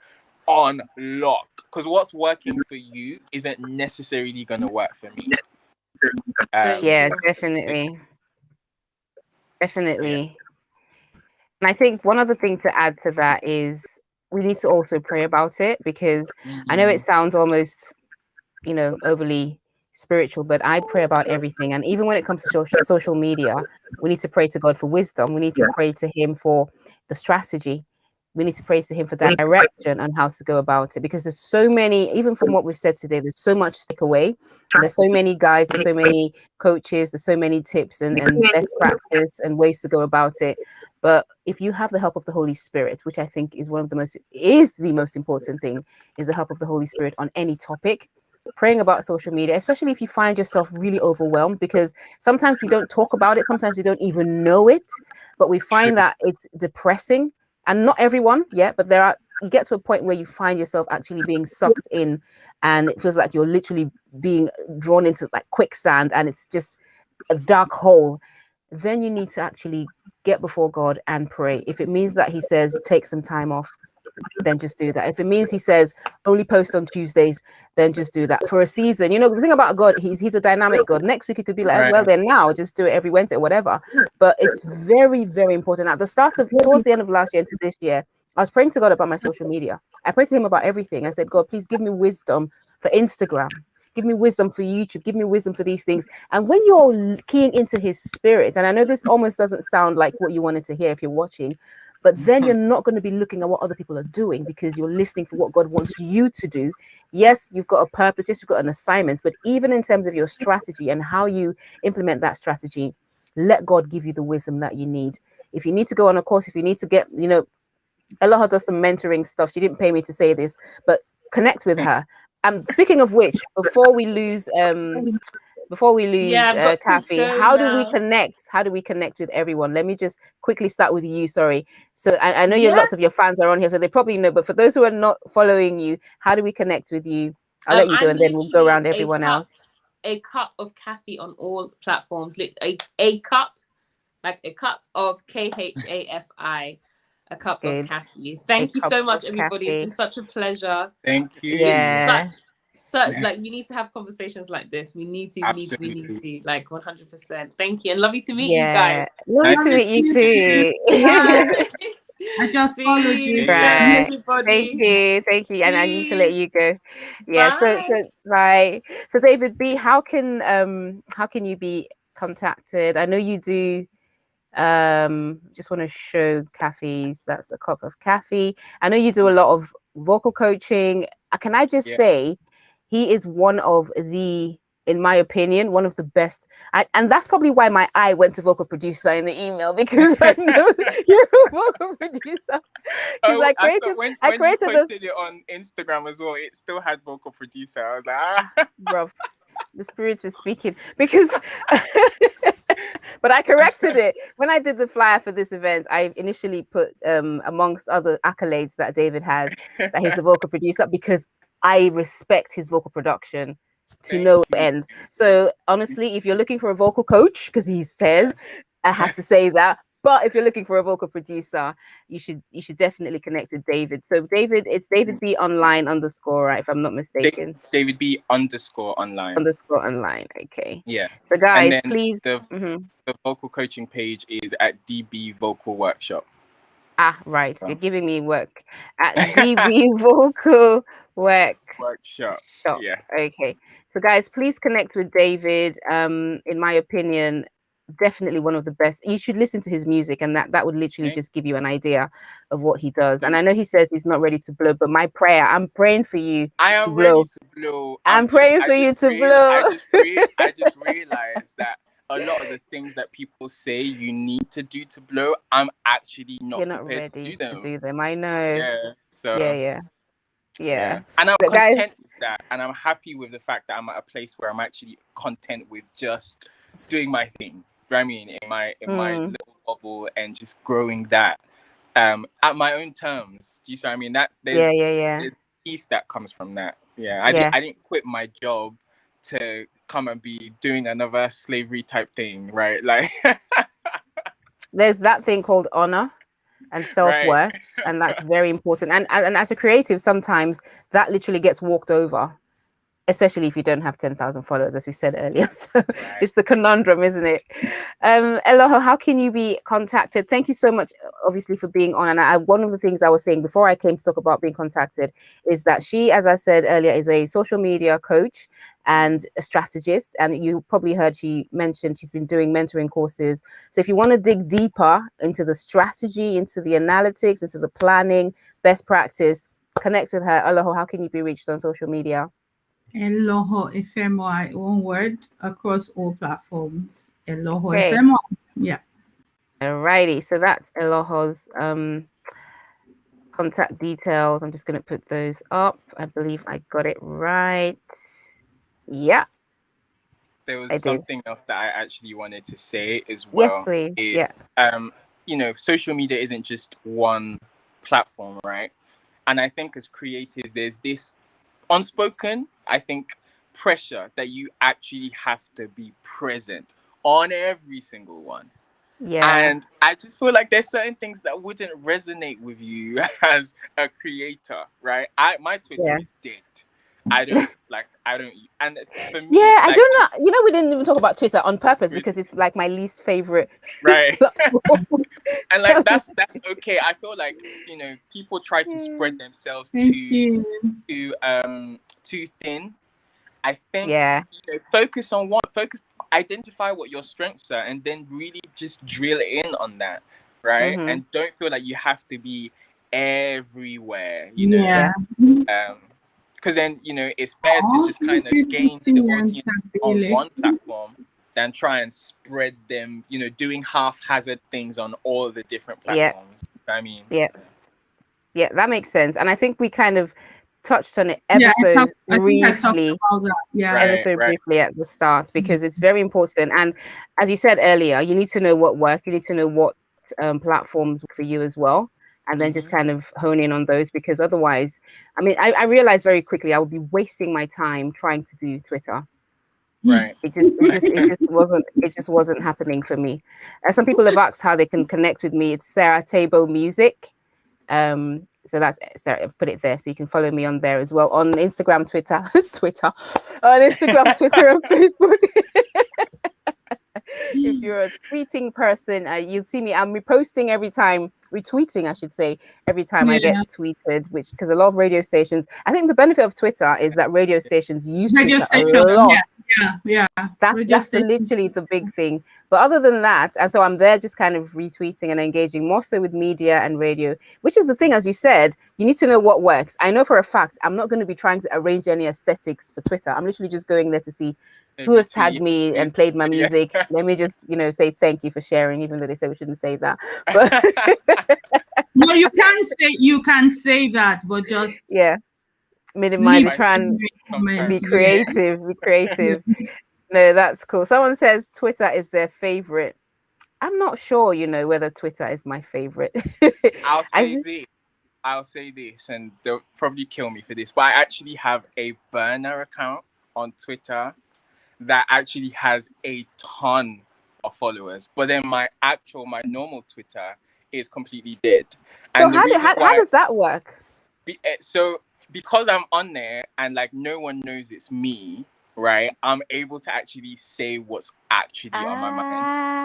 on lock, because what's working for you isn't necessarily going to work for me. Definitely. And I think one other thing to add to that is we need to also pray about it, because I know it sounds almost, you know, overly spiritual, but I pray about everything. And even when it comes to social media, we need to pray to God for wisdom. We need to pray to him for the strategy. We need to pray to him for direction on how to go about it, because there's so many, even from what we've said today, there's so much to take away. And there's so many guys, there's so many coaches, there's so many tips and best practice and ways to go about it. But if you have the help of the Holy Spirit, which I think is the most important thing, is the help of the Holy Spirit on any topic, praying about social media, especially if you find yourself really overwhelmed, because sometimes we don't talk about it, sometimes we don't even know it, but we find that it's depressing. And not everyone, but you get to a point where you find yourself actually being sucked in, and it feels like you're literally being drawn into like quicksand, and it's just a dark hole. Then you need to actually get before God and pray. If it means that he says take some time off, then just do that. If it means he says only post on Tuesdays, then just do that for a season. You know, the thing about God, he's a dynamic God. Next week it could be like, well, then now just do it every Wednesday, whatever. But it's very, very important. At the start of, towards the end of last year into this year, I was praying to God about my social media. I prayed to him about everything. I said, God, please give me wisdom for Instagram. Give me wisdom for YouTube. Give me wisdom for these things. And when you're keying into his spirit, and I know this almost doesn't sound like what you wanted to hear if you're watching, but then you're not going to be looking at what other people are doing because you're listening for what God wants you to do. Yes, you've got a purpose. Yes, you've got an assignment. But even in terms of your strategy and how you implement that strategy, let God give you the wisdom that you need. If you need to go on a course, if you need to get, you know, Eloha does some mentoring stuff. She didn't pay me to say this, but connect with her. Speaking of which, before we lose KHAFI, how do we connect? How do we connect with everyone? Let me just quickly start with you. Sorry. So I know lots of your fans are on here, so they probably know. But for those who are not following you, how do we connect with you? I'll let you go, and then we'll go around everyone else. A cup of KHAFI on all platforms. A cup, like a cup of KHAFI. A cup of KHAFI. Thank you so much, everybody. It's been such a pleasure. Thank you. Yeah. Like we need to have conversations like this. We need to, like 100%. Thank you. And lovely to meet you guys. Lovely to meet you too. I just followed you. Right. Thank you. And I need to let you go. Yeah. Bye. So David B, how can you be contacted? I know you do. Just want to show KHAFI's. That's a cup of KHAFI. I know you do a lot of vocal coaching. Can I just say, he is one of the, in my opinion, one of the best. And that's probably why my eye went to vocal producer in the email, because I know you're a vocal producer. I created it on Instagram as well. It still had vocal producer. I was like, Bruv, the spirit is speaking, because but I corrected it when I did the flyer for this event. I initially put amongst other accolades that David has, that he's a vocal producer, because I respect his vocal production to no end. So honestly, if you're looking for a vocal coach, because he says, I have to say that, but if you're looking for a vocal producer, you should definitely connect with David. So David, it's David B online _, right? If I'm not mistaken. David B _online. _online. Okay. Yeah. So guys, please. The vocal coaching page is at DB Vocal Workshop. Right. So you're giving me work at DB Vocal Workshop. Yeah. Okay. So guys, please connect with David. In my opinion, definitely one of the best. You should listen to his music, and that would literally just give you an idea of what he does. And I know he says he's not ready to blow, but my prayer, I'm praying for you to blow. I'm praying for you to blow. I just realized that a lot of the things that people say you need to do to blow, I'm actually not ready to do them. I know. Yeah. So yeah. And I'm content with that, and I'm happy with the fact that I'm at a place where I'm actually content with just doing my thing. You know what I mean? In my little bubble, and just growing that at my own terms. Do you see what I mean? That there's peace that comes from that. I didn't quit my job to come and be doing another slavery type thing, right? Like there's that thing called honor and self-worth, and that's very important. And as a creative, sometimes that literally gets walked over, especially if you don't have 10,000 followers, as we said earlier. So it's the conundrum, isn't it? Eloho, how can you be contacted? Thank you so much, obviously, for being on. And one of the things I was saying before I came to talk about being contacted is that she, as I said earlier, is a social media coach and a strategist. And you probably heard she mentioned she's been doing mentoring courses. So if you want to dig deeper into the strategy, into the analytics, into the planning, best practice, connect with her. Eloho, how can you be reached on social media? Eloho FMY, one word, across all platforms. Eloho FMY. Yeah. Alrighty. So that's Eloho's contact details. I'm just going to put those up. I believe I got it right. Yeah. There was something else that I actually wanted to say as well. Yes, please. You know, social media isn't just one platform, right? And I think as creatives, there's this unspoken, I think, pressure that you actually have to be present on every single one. And I just feel like there's certain things that wouldn't resonate with you as a creator, right? My Twitter is dead. I don't, and for me, I don't know. You know, we didn't even talk about Twitter on purpose because it's like my least favorite. Right. And like that's okay. I feel like, you know, people try to spread themselves too thin. I think you know, identify what your strengths are and then really just drill in on that, right? And don't feel like you have to be everywhere, you know. Because then, you know, it's better to just kind of gain the audience on one platform than try and spread them, you know, doing haphazard things on all the different platforms. I mean, that makes sense. And I think we kind of touched on it ever so briefly at the start, because it's very important. And as you said earlier, you need to know what works, you need to know what platforms for you as well, and then just kind of hone in on those, because otherwise, I mean, I realized very quickly I would be wasting my time trying to do Twitter. Right. It just wasn't happening for me. And some people have asked how they can connect with me. It's Sarah Téibo Music. So that's Sarah, put it there so you can follow me on there as well, on Instagram, Twitter, on Instagram, Twitter, and Facebook. If you're a tweeting person, you'll see me. I'm retweeting, I should say, every time I get tweeted, which, because a lot of radio stations, I think the benefit of Twitter is that radio stations use Twitter a lot. That's literally the big thing. But other than that, and so I'm there just kind of retweeting and engaging more so with media and radio, which is the thing, as you said, you need to know what works. I know for a fact I'm not going to be trying to arrange any aesthetics for Twitter. I'm literally just going there to see who has tagged me and played my music. Let me just, you know, say thank you for sharing, even though they said we shouldn't say that. But no, you can say that, but just minimize it, try and be creative. No, that's cool. Someone says Twitter is their favorite. I'm not sure, you know, whether Twitter is my favorite. I'll say this, and they'll probably kill me for this, but I actually have a burner account on Twitter that actually has a ton of followers, but then my normal Twitter is completely dead. So how does that work? So because I'm on there and like no one knows it's me, right? I'm able to actually say what's actually on my mind.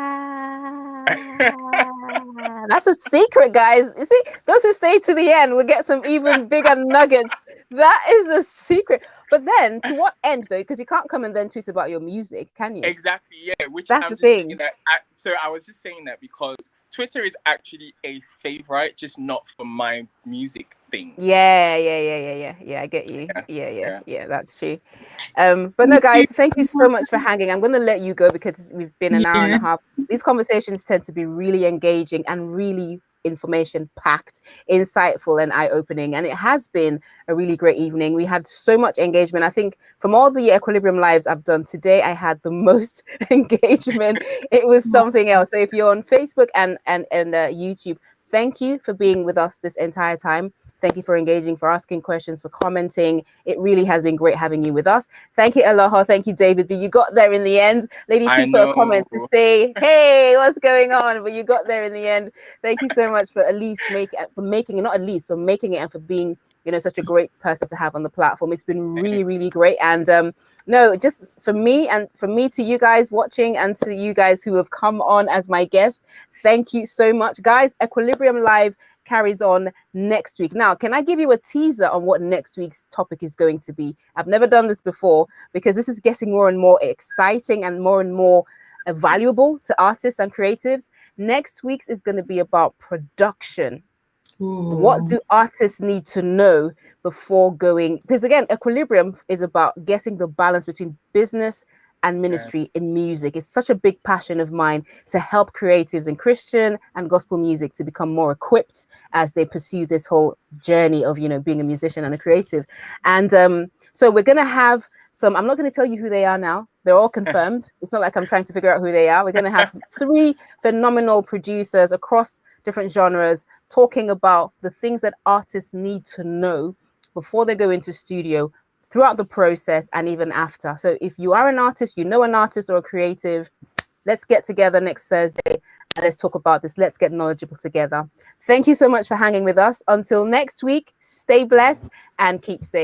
That's a secret, guys. You see, those who stay to the end will get some even bigger nuggets. That is a secret. But then, to what end, though? Because you can't come and then tweet about your music, can you? Exactly, yeah. Which that's the thing. So I was just saying that because Twitter is actually a favorite, just not for my music thing. Yeah. I get you. Yeah. That's true. But no, guys, thank you so much for hanging. I'm going to let you go because we've been an hour and a half. These conversations tend to be really engaging and really information packed, insightful, and eye-opening, and it has been a really great evening. We had so much engagement. I think from all the Equilibrium lives I've done today, I had the most engagement. It was something else. So if you're on Facebook and YouTube, thank you for being with us this entire time. Thank you for engaging, for asking questions, for commenting. It really has been great having you with us. Thank you, Aloha. Thank you, David B. You got there in the end. Lady T put a comment to say, hey, what's going on? But you got there in the end. Thank you so much for making it and for being, you know, such a great person to have on the platform. It's been really, really great. And no, just for me to you guys watching and to you guys who have come on as my guest, thank you so much. Guys, Equilibrium Live carries on next week. Now, can I give you a teaser on what next week's topic is going to be? I've never done this before because this is getting more and more exciting and more valuable to artists and creatives. Next week's is going to be about production. What do artists need to know before going? Because again, Equilibrium is about getting the balance between business and ministry in music. It's such a big passion of mine to help creatives in Christian and gospel music to become more equipped as they pursue this whole journey of, you know, being a musician and a creative. And so we're going to have some, I'm not going to tell you who they are now. They're all confirmed. It's not like I'm trying to figure out who they are. We're going to have 3 phenomenal producers across different genres talking about the things that artists need to know before they go into studio, throughout the process, and even after. So if you are an artist, you know an artist or a creative, let's get together next Thursday and let's talk about this. Let's get knowledgeable together. Thank you so much for hanging with us. Until next week, stay blessed and keep safe.